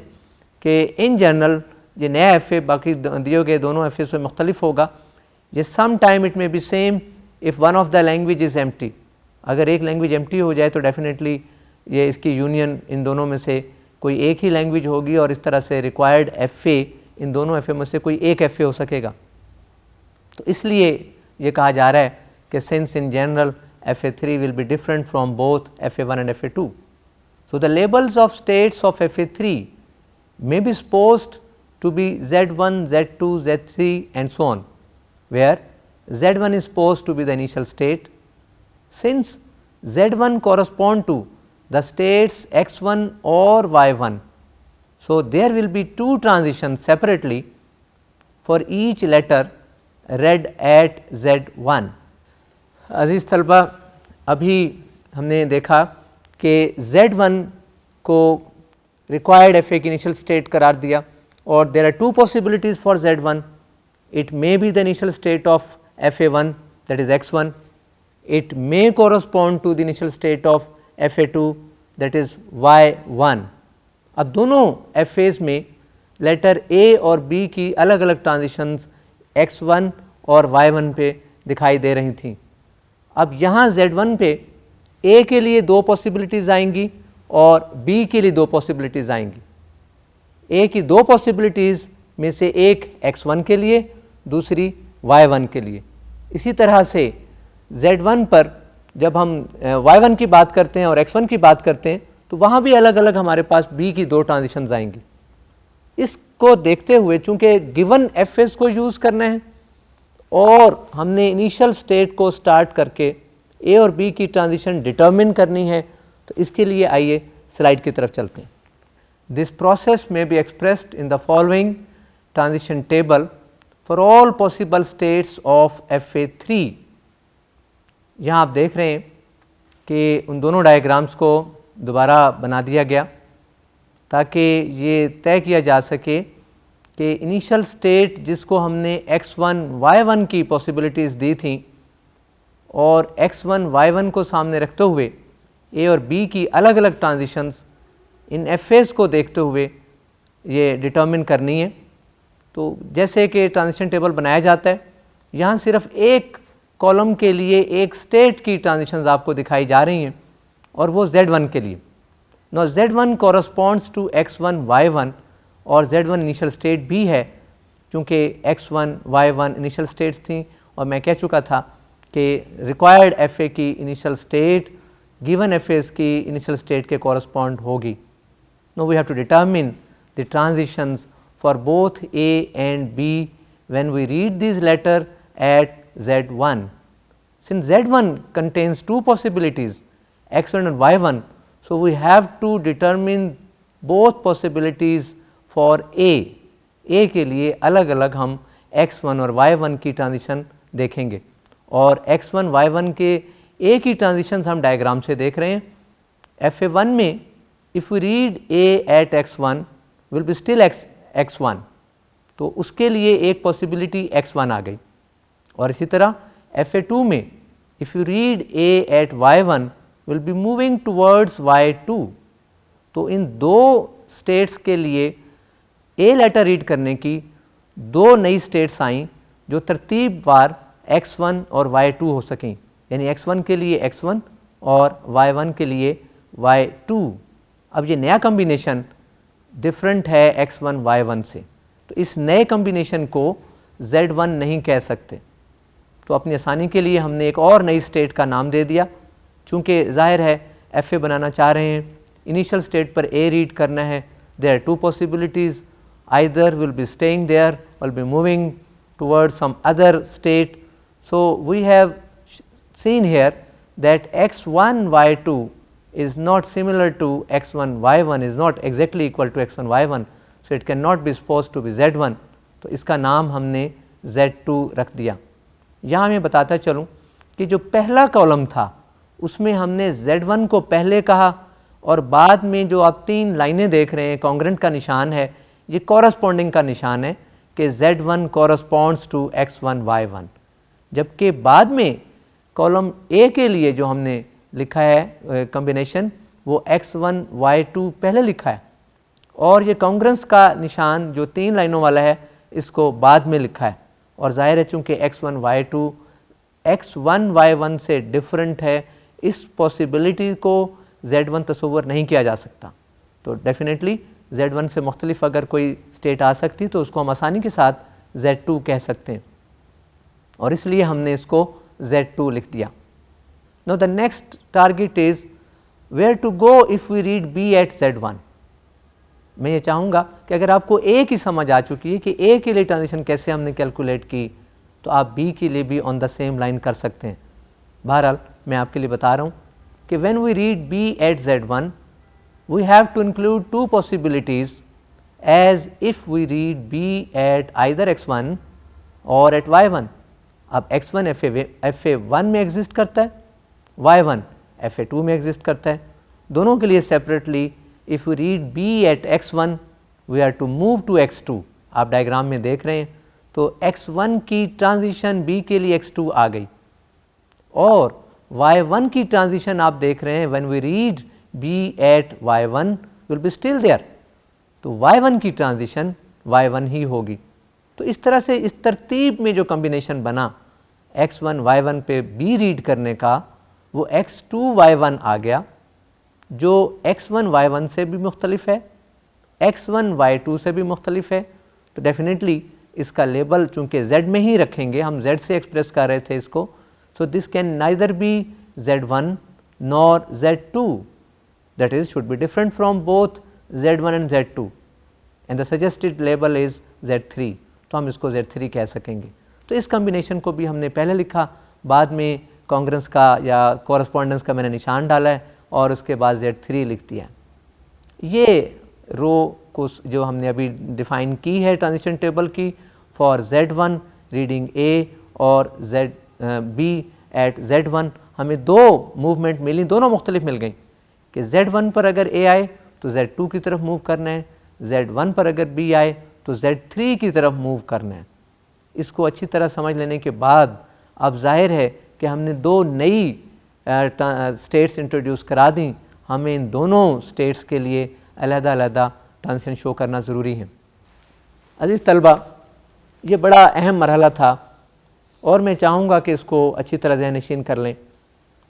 कि इन जनरल ये नया FA बाकी दिए गए दोनों FA से मुख्तलिफ होगा। ये some time it may be same if one of the language is empty. अगर एक लैंग्वेज एम्प्टी हो जाए तो डेफिनेटली ये इसकी यूनियन इन दोनों में से कोई एक ही लैंग्वेज होगी और इस तरह से रिक्वायर्ड FA इन दोनों FA में से कोई एक FA हो सकेगा। तो इसलिए ये कहा जा रहा है कि since in general FA3 will be different from both FA1 and FA2। So the labels of states of FA3 may be supposed to be Z1, Z2, Z3 and so on, where Z1 is supposed to be the initial state. Since Z1 correspond to the states X1 or Y1, so there will be two transitions separately for each letter read at Z1। अजीज़ तलबा, अभी हमने देखा कि Z1 को required FA की initial state करार दिया और there are two possibilities for Z1. It may be the initial state of FA1, that is X1. It may correspond to the initial state of FA2, that is Y1। अब दोनों FAs में letter A और B की अलग अलग transitions X1 और Y1 पे दिखाई दे रही थी। अब यहाँ Z1 पे A के लिए दो पॉसिबिलिटीज़ आएंगी और B के लिए दो पॉसिबिलिटीज़ आएंगी। A की दो पॉसिबिलिटीज़ में से एक X1 के लिए, दूसरी Y1 के लिए। इसी तरह से Z1 पर जब हम Y1 की बात करते हैं और X1 की बात करते हैं तो वहाँ भी अलग अलग हमारे पास B की दो ट्रांजिशंस आएंगी। इसको देखते हुए चूँकि गिवन FAs को यूज़ करना है और हमने इनिशियल स्टेट को स्टार्ट करके A और B की ट्रांजिशन डिटर्मिन करनी है, तो इसके लिए आइए स्लाइड की तरफ चलते हैं। दिस प्रोसेस में be expressed in the following transition table for all possible states of FA3। यहाँ आप देख रहे हैं कि उन दोनों डायग्राम्स को दोबारा बना दिया गया ताकि ये तय किया जा सके कि इनिशियल स्टेट जिसको हमने X1 Y1 की पॉसिबिलिटीज़ दी थी और X1 Y1 को सामने रखते हुए A और B की अलग अलग ट्रांजिशंस इन FAs को देखते हुए ये डिटर्मिन करनी है। तो जैसे कि ट्रांजिशन टेबल बनाया जाता है, यहाँ सिर्फ एक कॉलम के लिए एक स्टेट की ट्रांजिशंस आपको दिखाई जा रही हैं और वो Z1 के लिए। No Z1 corresponds to X1 Y1 और Z1 इनिशियल स्टेट भी है, चूँकि X1 Y1 इनिशियल स्टेट्स थी और मैं कह चुका था कि रिक्वायर्ड FA की इनिशियल स्टेट गिवन FAs की इनिशियल स्टेट के कॉरस्पॉन्ड होगी। No we have to determine the transitions for both A and B when we read this letter at Z1. Since Z1 contains two possibilities X1 and Y1, so we have to determine both possibilities for A। A के लिए अलग अलग हम X1 और Y1 की transition देखेंगे और X1 Y1 के A की ट्रांजिशन हम डायग्राम से देख रहे हैं। FA1 में if we read A at x1 will be still x1, तो उसके लिए एक पॉसिबिलिटी x1 आ गई। और इसी तरह FA2 में if you read A at y1 will be moving towards y2, तो इन दो स्टेट्स के लिए A लेटर रीड करने की दो नई स्टेट्स आईं जो तरतीबवार x1 और y2 हो सकें, यानी x1 के लिए x1 और y1 के लिए y2। अब ये नया कम्बिनेशन डिफरेंट है x1 y1 से, तो इस नए कम्बिनेशन को z1 नहीं कह सकते। तो अपनी आसानी के लिए हमने एक और नई स्टेट का नाम दे दिया, चूँकि ज़ाहिर है FA बनाना चाह रहे हैं, इनिशियल स्टेट पर A रीड करना है। There are two possibilities, either will be staying there, will be moving towards some other state. So we have seen here that x1 y2 is not similar to x1 y1, is not exactly equal to x1 y1, so it cannot be supposed to be z1, तो इसका नाम हमने z2 रख दिया। यहाँ मैं बताता चलूँ कि जो पहला कॉलम था उसमें हमने z1 को पहले कहा, और बाद में जो आप तीन लाइनें देख रहे हैं कॉन्ग्रेंट का निशान है, ये कॉरस्पॉन्डिंग का निशान है कि z1 corresponds to x1 y1, जबकि बाद में कॉलम A के लिए जो हमने लिखा है कॉम्बिनेशन वो x1 y2 पहले लिखा है, और ये कॉन्ग्रेंस का निशान जो तीन लाइनों वाला है इसको बाद में लिखा है। और जाहिर है चूँकि x1 y2 x1 y1 से डिफरेंट है, इस पॉसिबिलिटी को z1 तस्वुर नहीं किया जा सकता। तो डेफिनेटली z1 से मुख्तलिफ अगर कोई स्टेट आ सकती तो उसको हम आसानी के साथ z2 कह सकते हैं, और इसलिए हमने इसको z2 लिख दिया। Now the next target is where to go if we read B at z1। मैं ये चाहूँगा कि अगर आपको A की समझ आ चुकी है कि A के लिए ट्रांजिशन कैसे हमने कैलकुलेट की, तो आप B के लिए भी ऑन द सेम लाइन कर सकते हैं। बहरहाल मैं आपके लिए बता रहा हूँ कि when we read B at z1 we have to include two possibilities as if we read B at either x1 or at y1। अब x1 FA1 में एग्जिस्ट करता है, y1 FA2 में एग्जिस्ट करता है, दोनों के लिए separately if we read B at x1 we are to move to x2। आप डायग्राम में देख रहे हैं तो x1 की ट्रांजिशन B के लिए x2 आ गई, और y1 की ट्रांजिशन आप देख रहे हैं when we read B at y1 will be still there, तो y1 की ट्रांजिशन y1 ही होगी। तो इस तरह से इस तरतीब में जो कॉम्बिनेशन बना x1 y1 पे B रीड करने का, वो x2 y1 आ गया जो x1 y1 से भी मुख्तलिफ है, x1 y2 से भी मुख्तलिफ है। तो डेफिनेटली इसका लेबल चूँकि z में ही रखेंगे, हम z से एक्सप्रेस कर रहे थे इसको, so this can neither be z1 nor z2, that is should be different from both z1 and z2, and the suggested label is z3, तो हम इसको z3 कह सकेंगे। तो इस कॉम्बिनेशन को भी हमने पहले लिखा, बाद में कॉन्ग्रेंस का या कॉरस्पॉन्डेंस का मैंने निशान डाला है और उसके बाद z3 लिख दिया। ये रो को जो हमने अभी डिफ़ाइन की है ट्रांजिशन टेबल की फॉर z1 रीडिंग A और B एट z1, हमें दो मूवमेंट मिली, दोनों मुख्तलिफ मिल गई कि z1 पर अगर A आए तो z2 की तरफ मूव करना है, z1 पर अगर B आए तो z3 की तरफ मूव करना है। इसको अच्छी तरह समझ लेने के बाद अब जाहिर है कि हमने दो नई स्टेट्स इंट्रोड्यूस करा दी, हमें इन दोनों स्टेट्स के लिए अलग-अलग ट्रांजिशन शो करना ज़रूरी है। अज़ीज़ तलबा, ये बड़ा अहम मरहला था और मैं चाहूँगा कि इसको अच्छी तरह ज़हन-नशीन कर लें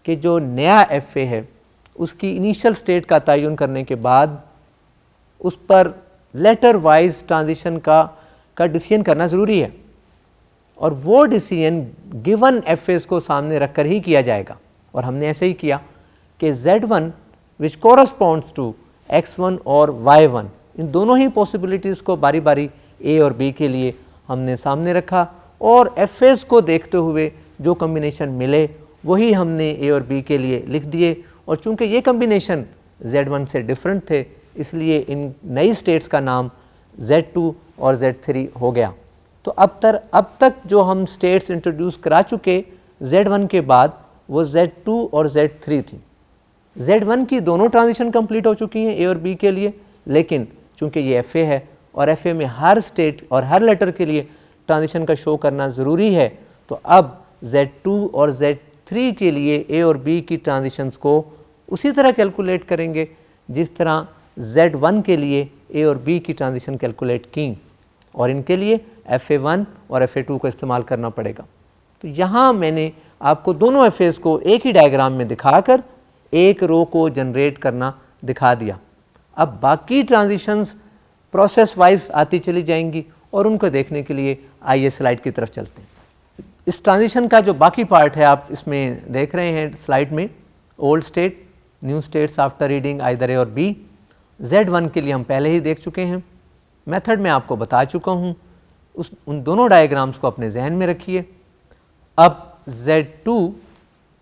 कि जो नया FA है उसकी इनिशियल स्टेट का तयन करने के बाद उस पर लेटर वाइज ट्रांजिशन का डिसीजन करना ज़रूरी है, और वो डिसीजन गिवन FAs को सामने रख कर ही किया जाएगा। और हमने ऐसे ही किया कि z1 which corresponds to x1 और y1, इन दोनों ही पॉसिबिलिटीज़ को बारी बारी A और B के लिए हमने सामने रखा, और FAs को देखते हुए जो कम्बिनेशन मिले वही हमने A और B के लिए लिख दिए। और चूँकि ये कम्बिनेशन z1 से डिफरेंट थे, इसलिए इन नई स्टेट्स का नाम z2 और z3 हो गया। तो अब तक जो हम स्टेट्स इंट्रोड्यूस करा चुके z1 के बाद वो z2 और z3 थी। Z1 की दोनों ट्रांजिशन कंप्लीट हो चुकी हैं A और B के लिए, लेकिन चूंकि ये FA है और FA में हर स्टेट और हर लेटर के लिए ट्रांजिशन का शो करना ज़रूरी है, तो अब Z2 और Z3 के लिए A और B की ट्रांजिशंस को उसी तरह कैलकुलेट करेंगे जिस तरह Z1 के लिए A और B की ट्रांजिशन कैलकुलेट की, और इनके लिए FA1 और FA2 को इस्तेमाल करना पड़ेगा। तो यहाँ मैंने आपको दोनों FAs को एक ही डायग्राम में दिखाकर एक रो को जनरेट करना दिखा दिया। अब बाकी ट्रांजिशंस प्रोसेस वाइज आती चली जाएंगी और उनको देखने के लिए आइए स्लाइड की तरफ चलते हैं। इस ट्रांजिशन का जो बाकी पार्ट है आप इसमें देख रहे हैं स्लाइड में, old state, new states after reading either A और B। Z1 के लिए हम पहले ही देख चुके हैं, मेथड में आपको बता चुका हूँ, उन दोनों डायग्राम्स को अपने जहन में रखिए। अब Z2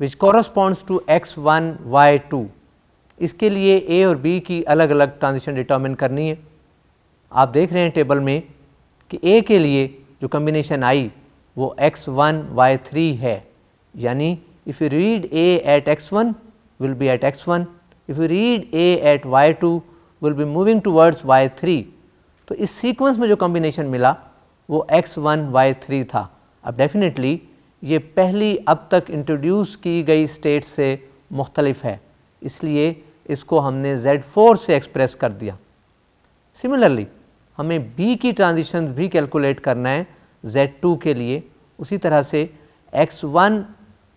which corresponds to X1 Y2, इसके लिए A और B की अलग अलग ट्रांजिशन डिटर्मिन करनी है। आप देख रहे हैं टेबल में कि A के लिए जो कम्बिनेशन आई वो X1 Y3 है, यानी if you read A at X1 will be at X1, if you read A at Y2 will be moving towards Y3। तो इस सीक्वेंस में जो कम्बिनेशन मिला वो X1 Y3 था। अब डेफिनेटली ये पहली अब तक इंट्रोड्यूस की गई स्टेट से मुख्तलिफ है, इसलिए इसको हमने Z4 से एक्सप्रेस कर दिया। सिमिलरली हमें B की ट्रांजिशन भी कैलकुलेट करना है Z2 के लिए। उसी तरह से X1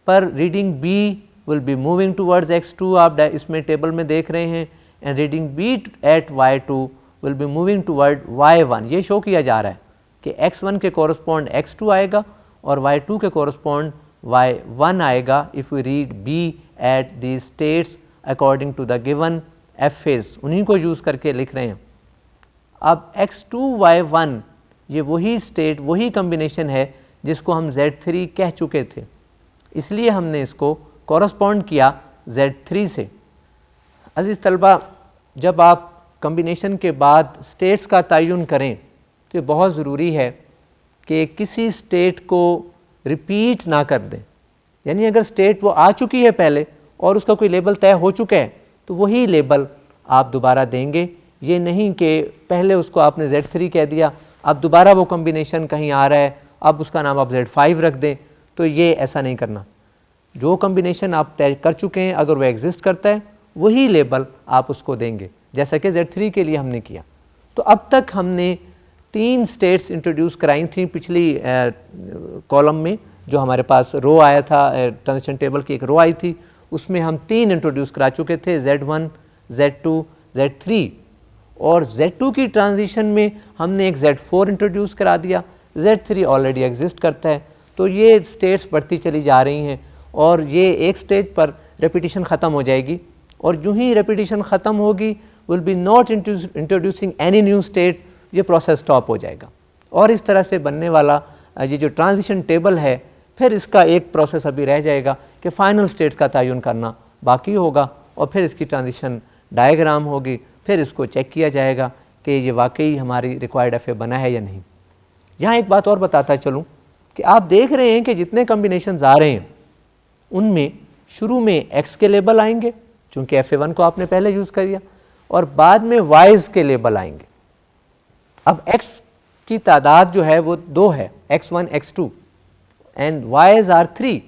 पर reading B will be moving towards X2, आप इसमें टेबल में देख रहे हैं, and reading B at Y2 will be moving toward Y1। ये शो किया जा रहा है कि X1 के कोरस्पॉन्ड X2 आएगा और Y2 के कोरस्पॉन्ड Y1 आएगा if we read B at the states according to the given FAs, उन्हीं को यूज़ करके लिख रहे हैं। अब X2 Y1 ये वही स्टेट, वही कम्बिनेशन है जिसको हम Z3 कह चुके थे, इसलिए हमने इसको कॉरस्पॉन्ड किया Z3 से। अज़ीज़ तलबा, जब आप कम्बिनेशन के बाद स्टेट्स का तयन करें तो ये बहुत ज़रूरी है कि किसी स्टेट को रिपीट ना कर दें। यानी अगर स्टेट वो आ चुकी है पहले और उसका कोई लेबल तय हो चुका है तो वही लेबल आप दोबारा देंगे। ये नहीं कि पहले उसको आपने Z3 कह दिया, अब दोबारा वो कम्बिनेशन कहीं आ रहा है, अब उसका नाम आप Z5 रख दें, तो ये ऐसा नहीं करना। जो कम्बिनेशन आप तय कर चुके हैं अगर वो एग्जिस्ट करता है वही लेबल आप उसको देंगे, जैसा कि Z3 के लिए हमने किया। तो अब तक हमने 3 स्टेट्स इंट्रोड्यूस कराई थी पिछली कॉलम में, जो हमारे पास रो आया था, ट्रांजिशन टेबल की एक रो आई थी, उसमें हम 3 इंट्रोड्यूस करा चुके थे, Z1, Z2, Z3। और Z2 की ट्रांजिशन में हमने एक Z4 इंट्रोड्यूस करा दिया, Z3 ऑलरेडी एग्जिस्ट करता है। तो ये स्टेट्स बढ़ती चली जा रही हैं और ये एक स्टेज पर रेपिटेशन ख़त्म हो जाएगी, और जो ही रेपिटेशन ख़त्म होगी will be not introducing any new state, ये प्रोसेस स्टॉप हो जाएगा। और इस तरह से बनने वाला ये जो ट्रांजिशन टेबल है, फिर इसका एक प्रोसेस अभी रह जाएगा कि फ़ाइनल स्टेट्स का तयन करना बाकी होगा, और फिर इसकी ट्रांजिशन डायग्राम होगी, फिर इसको चेक किया जाएगा कि ये वाकई हमारी रिक्वायर्ड FA बना है या नहीं। यहाँ एक बात और बताता चलूँ कि आप देख रहे हैं कि जितने कम्बिनेशंस आ रहे हैं उनमें शुरू में X के लेबल आएंगे, चूँकि FA1 को आपने पहले यूज़ कर लिया, और बाद में Y's के लेबल आएंगे। अब X की तादाद जो है वो 2 है, X1, X2, and Y's are 3,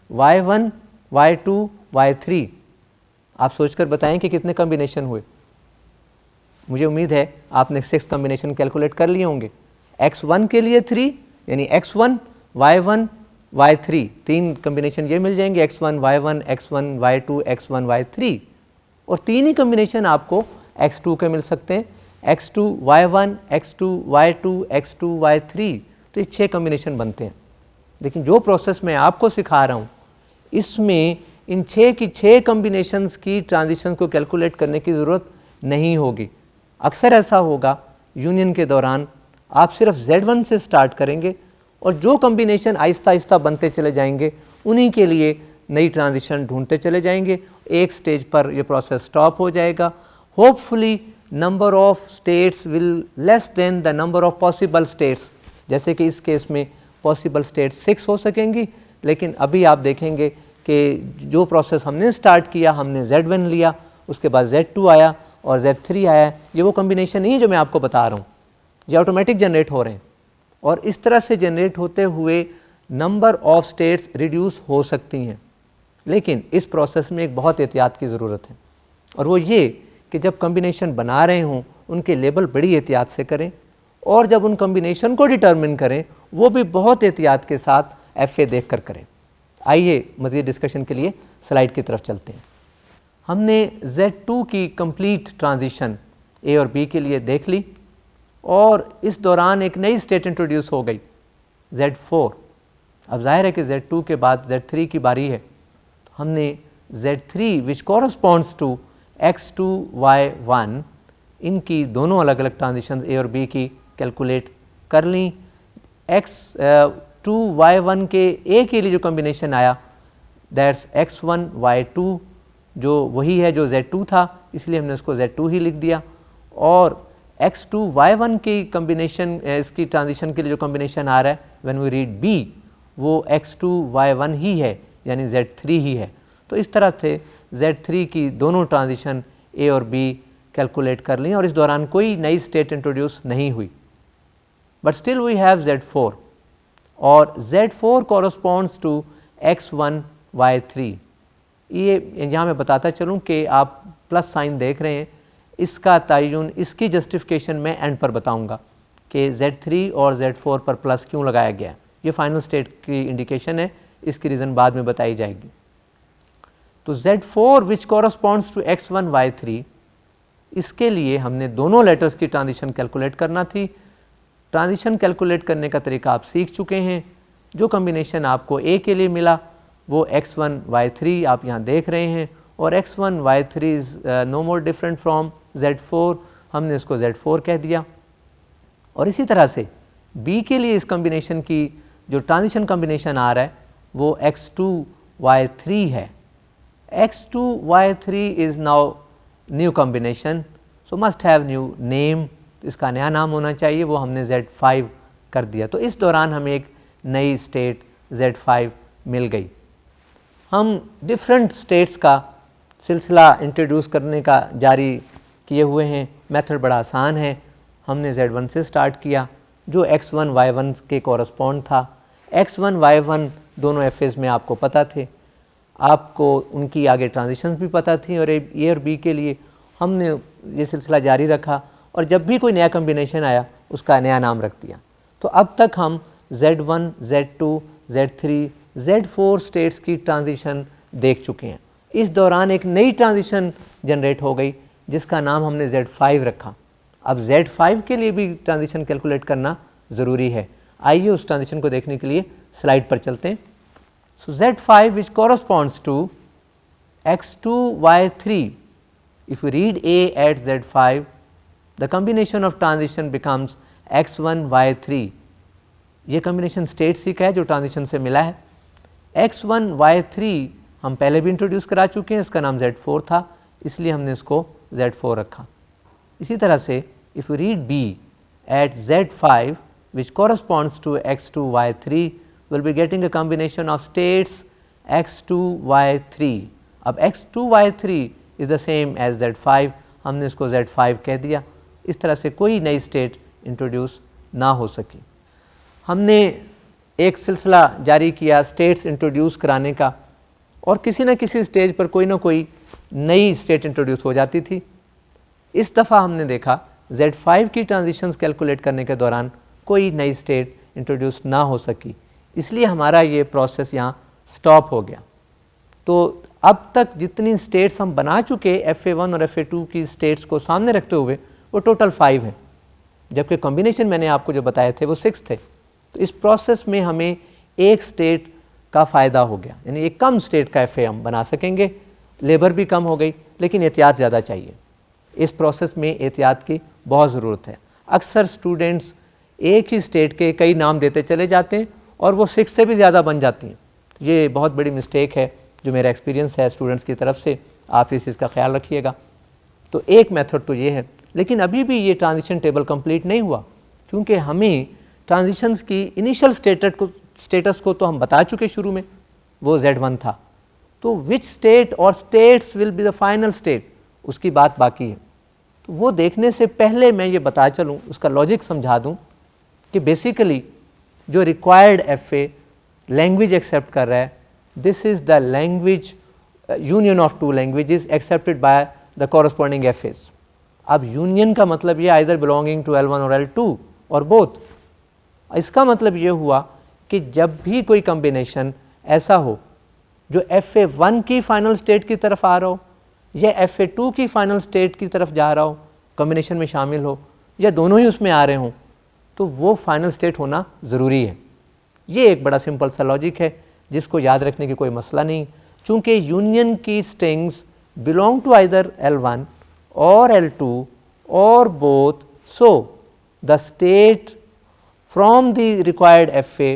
Y1, Y2, Y3। आप सोचकर बताएं कि कितने कम्बिनेशन हुए। मुझे उम्मीद है आपने 6 कम्बिनेशन कैलकुलेट कर लिए होंगे। X1 के लिए 3, यानी X1, Y1, Y3, 3 कम्बिनेशन ये मिल जाएंगे, X1, Y1, X1, Y2, X1, Y3। और 3 ही कम्बिनेशन आपको X2 के मिल सकते हैं, X2, Y1, X2, Y2, X2, Y3। तो ये 6 कम्बिनेशन बनते हैं। लेकिन जो प्रोसेस मैं आपको सिखा रहा हूँ इसमें इन 6 की 6 कम्बिनेशंस की ट्रांजिशन को कैलकुलेट करने की ज़रूरत नहीं होगी। अक्सर ऐसा होगा यूनियन के दौरान आप सिर्फ Z1 से स्टार्ट करेंगे और जो कम्बिनेशन आहिस्ता आहिस्ता बनते चले जाएंगे उन्हीं के लिए नई ट्रांजिशन ढूंढते चले जाएंगे। एक स्टेज पर ये प्रोसेस स्टॉप हो जाएगा। Hopefully number of states will less than the number of possible states, जैसे कि इस केस में पॉसिबल स्टेट्स 6 हो सकेंगी, लेकिन अभी आप देखेंगे कि जो प्रोसेस हमने स्टार्ट किया, हमने Z1 लिया, उसके बाद Z2 आया और Z3 आया। ये वो कम्बिनेशन नहीं है जो मैं आपको बता रहा हूँ, ये ऑटोमेटिक जनरेट हो रहे हैं और इस तरह से जनरेट होते हुए नंबर ऑफ स्टेट्स रिड्यूस हो सकती हैं। लेकिन इस प्रोसेस में एक बहुत एहतियात की ज़रूरत है और वो ये कि जब कम्बिनेशन बना रहे हों उनके लेबल बड़ी एहतियात से करें और जब उन कम्बिनेशन को डिटर्मिन करें वो भी बहुत एहतियात के साथ FA देख कर करें। आइए मज़ीद डिस्कशन के लिए स्लाइड की तरफ चलते हैं। हमने Z2 की कंप्लीट ट्रांजिशन A और B के लिए देख ली और इस दौरान एक नई स्टेट इंट्रोड्यूस हो गई Z4। अब जाहिर है कि Z2 के बाद Z3 की बारी है, तो हमने Z3 which corresponds to X2 Y1 इनकी दोनों अलग अलग ट्रांजिशन A और B की कैलकुलेट कर ली। X2 Y1 के A के लिए जो कॉम्बिनेशन आया दैट्स X1 Y2, जो वही है जो Z2 था, इसलिए हमने उसको Z2 ही लिख दिया। और X2 Y1 की कॉम्बिनेशन, इसकी ट्रांजिशन के लिए जो कॉम्बिनेशन आ रहा है व्हेन वी रीड B, वो X2 Y1 ही है, यानी Z3 ही है। तो इस तरह से Z3 की दोनों ट्रांजिशन A और B कैलकुलेट कर ली और इस दौरान कोई नई स्टेट इंट्रोड्यूस नहीं हुई। But still we have Z4 और Z4 corresponds to X1 Y3। ये यहाँ मैं बताता चलूँ कि आप प्लस साइन देख रहे हैं, इसका तयन, इसकी जस्टिफिकेशन मैं एंड पर बताऊँगा कि Z3 और Z4 पर प्लस क्यों लगाया गया। ये फाइनल स्टेट की इंडिकेशन है, इसकी रीज़न बाद में बताई जाएगी। तो Z4 which corresponds to X1 Y3, इसके लिए हमने दोनों लेटर्स की ट्रांजिशन कैलकुलेट करना थी। ट्रांजिशन कैलकुलेट करने का तरीका आप सीख चुके हैं। जो कॉम्बिनेशन आपको A के लिए मिला वो X1 Y3 आप यहाँ देख रहे हैं और X1 Y3 is no more different from Z4, हमने इसको Z4 कह दिया। और इसी तरह से B के लिए इस कॉम्बिनेशन की जो ट्रांजिशन कॉम्बिनेशन आ रहा है वो X2 Y3 है। X2 Y3 is now new combination, so must have new name, इसका नया नाम होना चाहिए, वो हमने Z5 कर दिया। तो इस दौरान हमें एक नई स्टेट Z5 मिल गई। हम डिफरेंट स्टेट्स का सिलसिला इंट्रोड्यूस करने का जारी किए हुए हैं। मेथड बड़ा आसान है। हमने Z1 से स्टार्ट किया जो X1 Y1 के कॉरस्पॉन्ड था। X1 Y1 दोनों FAs में आपको पता थे, आपको उनकी आगे ट्रांजिशंस भी पता थी और A और B के लिए हमने ये सिलसिला जारी रखा और जब भी कोई नया कॉम्बिनेशन आया उसका नया नाम रख दिया। तो अब तक हम Z1, Z2, Z3, Z4 states की ट्रांजिशन देख चुके हैं। इस दौरान एक नई ट्रांजिशन जनरेट हो गई जिसका नाम हमने Z5 रखा। अब Z5 के लिए भी ट्रांजिशन कैलकुलेट करना ज़रूरी है। आइए उस ट्रांजिशन को देखने के लिए स्लाइड पर चलते हैं। So Z5 which corresponds to X2 Y3, if we read A at Z5, the combination of transition becomes X1 Y3। ये कॉम्बिनेशन स्टेट सी का है जो ट्रांजिशन से मिला है। X1 Y3 हम पहले भी इंट्रोड्यूस करा चुके हैं, इसका नाम Z4 था, इसलिए हमने इसको Z4 रखा। इसी तरह से if we read B at Z5 which corresponds to X2 Y3, we'll be getting a combination of states X2 Y3। अब X2 Y3 is the same as Z5, हमने इसको Z5 कह दिया। इस तरह से कोई नई स्टेट इंट्रोड्यूस ना हो सकी। हमने एक सिलसिला जारी किया स्टेट्स इंट्रोड्यूस कराने का और किसी न किसी स्टेज पर कोई ना कोई नई स्टेट इंट्रोड्यूस हो जाती थी। इस दफ़ा हमने देखा Z5 की ट्रांजिशंस कैलकुलेट करने के दौरान कोई नई स्टेट इंट्रोड्यूस ना हो सकी, इसलिए हमारा ये प्रोसेस यहाँ स्टॉप हो गया। तो अब तक जितनी स्टेट्स हम बना चुके FA1 और FA2 की स्टेट्स को सामने रखते हुए वो टोटल 5 हैं, जबकि कॉम्बिनेशन मैंने आपको जो बताए थे वो 6 थे। तो इस प्रोसेस में हमें एक स्टेट का फ़ायदा हो गया, यानी एक कम स्टेट का FA हम बना सकेंगे। लेबर भी कम हो गई, लेकिन एहतियात ज़्यादा चाहिए। इस प्रोसेस में एहतियात की बहुत ज़रूरत है। अक्सर स्टूडेंट्स एक ही स्टेट के कई नाम देते चले जाते हैं और वो 6 से भी ज़्यादा बन जाती हैं। ये बहुत बड़ी मिस्टेक है जो मेरा एक्सपीरियंस है स्टूडेंट्स की तरफ से, आप इस चीज़ का ख्याल रखिएगा। तो एक मेथड तो ये है, लेकिन अभी भी ये ट्रांजिशन टेबल कंप्लीट नहीं हुआ, क्योंकि हमें ट्रांजिशंस की इनिशियल स्टेटस को तो हम बता चुके शुरू में, वो Z1 था। तो विच स्टेट और states will be the final state, उसकी बात बाकी है। तो वो देखने से पहले मैं ये बता चलूँ, उसका लॉजिक समझा दूँ कि बेसिकली जो रिक्वायर्ड FA लैंग्वेज एक्सेप्ट कर रहा है, this is the language union of to languages accepted by the corresponding FAs। अब यूनियन का मतलब ये आइदर बिलोंगिंग टू L1 और L2 और बोथ। इसका मतलब ये हुआ कि जब भी कोई कम्बिनेशन ऐसा हो जो FA1 की फाइनल स्टेट की तरफ आ रहा हो या FA2 की फाइनल स्टेट की तरफ जा रहा हो, कम्बिनेशन में शामिल हो, या दोनों ही उसमें आ रहे हों, तो वो फाइनल स्टेट होना ज़रूरी है। ये एक बड़ा सिंपल सा लॉजिक है जिसको याद रखने की कोई मसला नहीं। चूँकि यूनियन की strings belong to either L1 और L2 और both, so the state from the required FA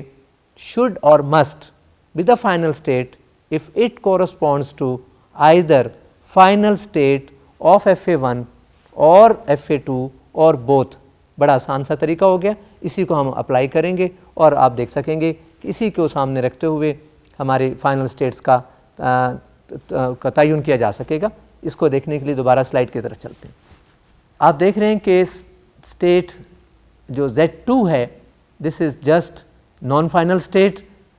should or must be the final state if it corresponds to either final state of FA1 और FA2 और both। बड़ा आसान सा तरीका हो गया, इसी को हम अप्लाई करेंगे और आप देख सकेंगे कि इसी को सामने रखते हुए हमारे फाइनल स्टेट्स का तयन किया जा सकेगा। इसको देखने के लिए दोबारा स्लाइड की तरफ चलते हैं। आप देख रहे हैं कि स्टेट जो Z2 है, this is just non-final state,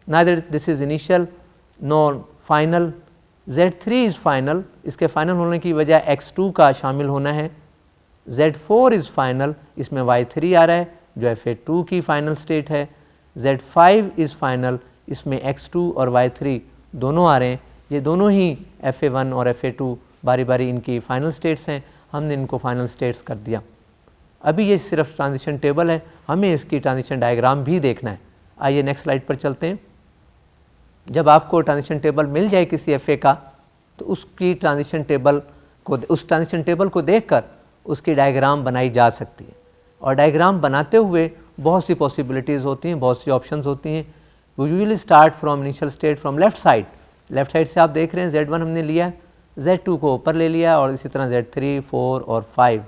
neither this is initial nor final। Z3 is final, इसके फाइनल होने की वजह X2 का शामिल होना है। Z4 is final, इसमें Y3 आ रहा है जो FA2 की फाइनल स्टेट है। Z5 is final, इसमें X2 और Y3 दोनों आ रहे हैं। ये दोनों ही FA1 और FA2 बारी बारी इनकी फाइनल स्टेट्स हैं, हमने इनको फाइनल स्टेट्स कर दिया। अभी ये सिर्फ ट्रांजिशन टेबल है, हमें इसकी ट्रांजिशन डायग्राम भी देखना है। आइए नेक्स्ट स्लाइड पर चलते हैं। जब आपको ट्रांजिशन टेबल मिल जाए किसी FA का, तो उसकी ट्रांजिशन टेबल को, उस ट्रांजिशन टेबल को देखकर उसकी डायग्राम बनाई जा सकती है। और डायग्राम बनाते हुए बहुत सी पॉसिबिलिटीज़ होती हैं, बहुत सी ऑप्शंस होती हैं। We usually start from initial state from left side. Left side से आप देख रहे हैं Z1 हमने लिया, Z2 को ऊपर ले लिया और इसी तरह Z3, 4 और 5।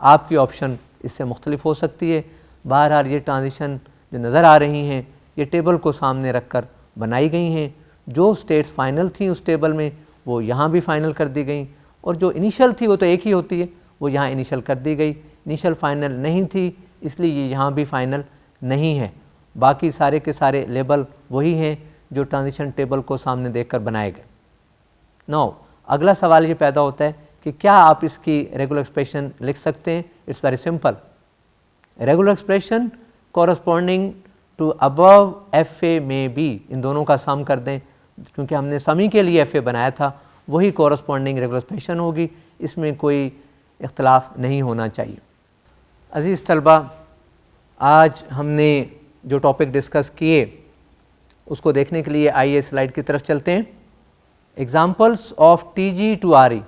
आपकी ऑप्शन इससे मुख्तलिफ हो सकती है। बहरहाल ये ट्रांजिशन जो नज़र आ रही हैं ये टेबल को सामने रख कर बनाई गई हैं। जो स्टेट्स फाइनल थी उस टेबल में वो यहाँ भी फाइनल कर दी गई, और जो इनिशियल थी वो तो एक ही होती है, वो यहाँ इनिशियल कर दी गई। इनिशियल फाइनल नहीं थी इसलिए ये यहाँ भी फाइनल नहीं है। बाकी सारे के सारे लेबल वही हैं जो ट्रांजिशन टेबल को सामने देख कर बनाए गए। नाउ अगला सवाल ये पैदा होता है कि क्या आप इसकी रेगुलर एक्सप्रेशन लिख सकते हैं? It's very simple. Regular expression corresponding to above FA में बी, इन दोनों का सम कर दें, क्योंकि हमने समी के लिए FA बनाया था, वही कॉरस्पॉन्डिंग रेगुलर एक्सप्रेशन होगी, इसमें कोई इख्तलाफ नहीं होना चाहिए। अज़ीज़ तलबा, आज हमने जो टॉपिक डिस्कस किए उसको देखने के लिए आइए स्लाइड की तरफ चलते हैं। Examples of TG to RE।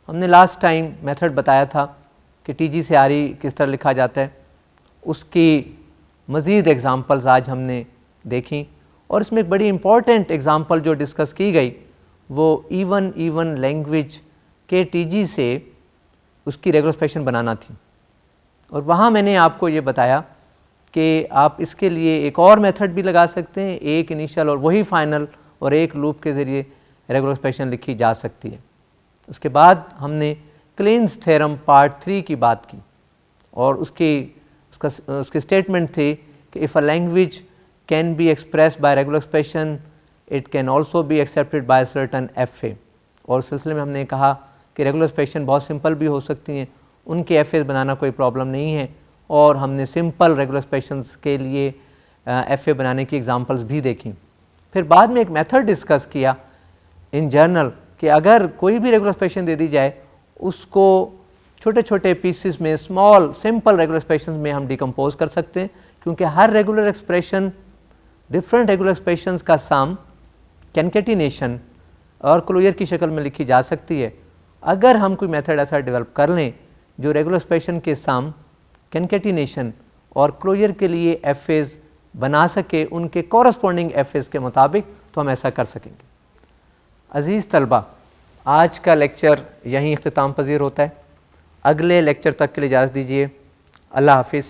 हमने लास्ट टाइम मेथड बताया था कि TG से RE किस तरह लिखा जाता है, उसकी मज़ीद एग्ज़ाम्पल्स आज हमने देखी। और इसमें एक बड़ी इम्पॉर्टेंट एग्ज़ाम्पल जो डिस्कस की गई वो इवन लैंग्वेज के TG से उसकी रेगुलर एक्सप्रेशन बनाना थी। और वहाँ मैंने आपको ये बताया कि आप इसके लिए एक और मेथड भी लगा सकते हैं, एक इनिशियल और वही फाइनल, और एक लूप के ज़रिए रेगुलर एक्सप्रेशन लिखी जा सकती है। उसके बाद हमने क्लीन्स थ्योरम पार्ट 3 की बात की, और उसकी स्टेटमेंट थी कि if a language can be expressed by regular expression it can also be accepted bye certain FA। और उस सिलसिले में हमने कहा कि रेगुलर एक्सप्रेशन बहुत सिंपल भी हो सकती हैं, उनके FA बनाना कोई प्रॉब्लम नहीं है। और हमने सिंपल रेगुलर एक्सप्रेशंस के लिए FA बनाने की एग्जांपल्स भी देखी। फिर बाद में एक मेथड डिस्कस किया इन जनरल कि अगर कोई भी रेगुलर एक्सप्रेशन दे दी जाए उसको छोटे छोटे पीसेस में, स्मॉल सिंपल रेगुलर एक्सप्रेशंस में हम डिकम्पोज कर सकते हैं, क्योंकि हर regular expression different regular expressions का सम कैनकेटिनेशन और क्लोजर की शक्ल में लिखी जा सकती है। अगर हम कोई मेथड ऐसा डेवलप कर लें जो रेगुलर एक्सप्रेशन के सम कैनकेटिनेशन और क्लोजर के लिए FAs बना सके उनके कॉरस्पॉन्डिंग FAs के मुताबिक, तो हम ऐसा कर सकेंगे। अज़ीज़ तलबा, आज का लेक्चर यहीं इख्तिताम पज़ीर होता है। अगले लेक्चर तक के लिए इजाज़त दीजिए। अल्लाह हाफिज़।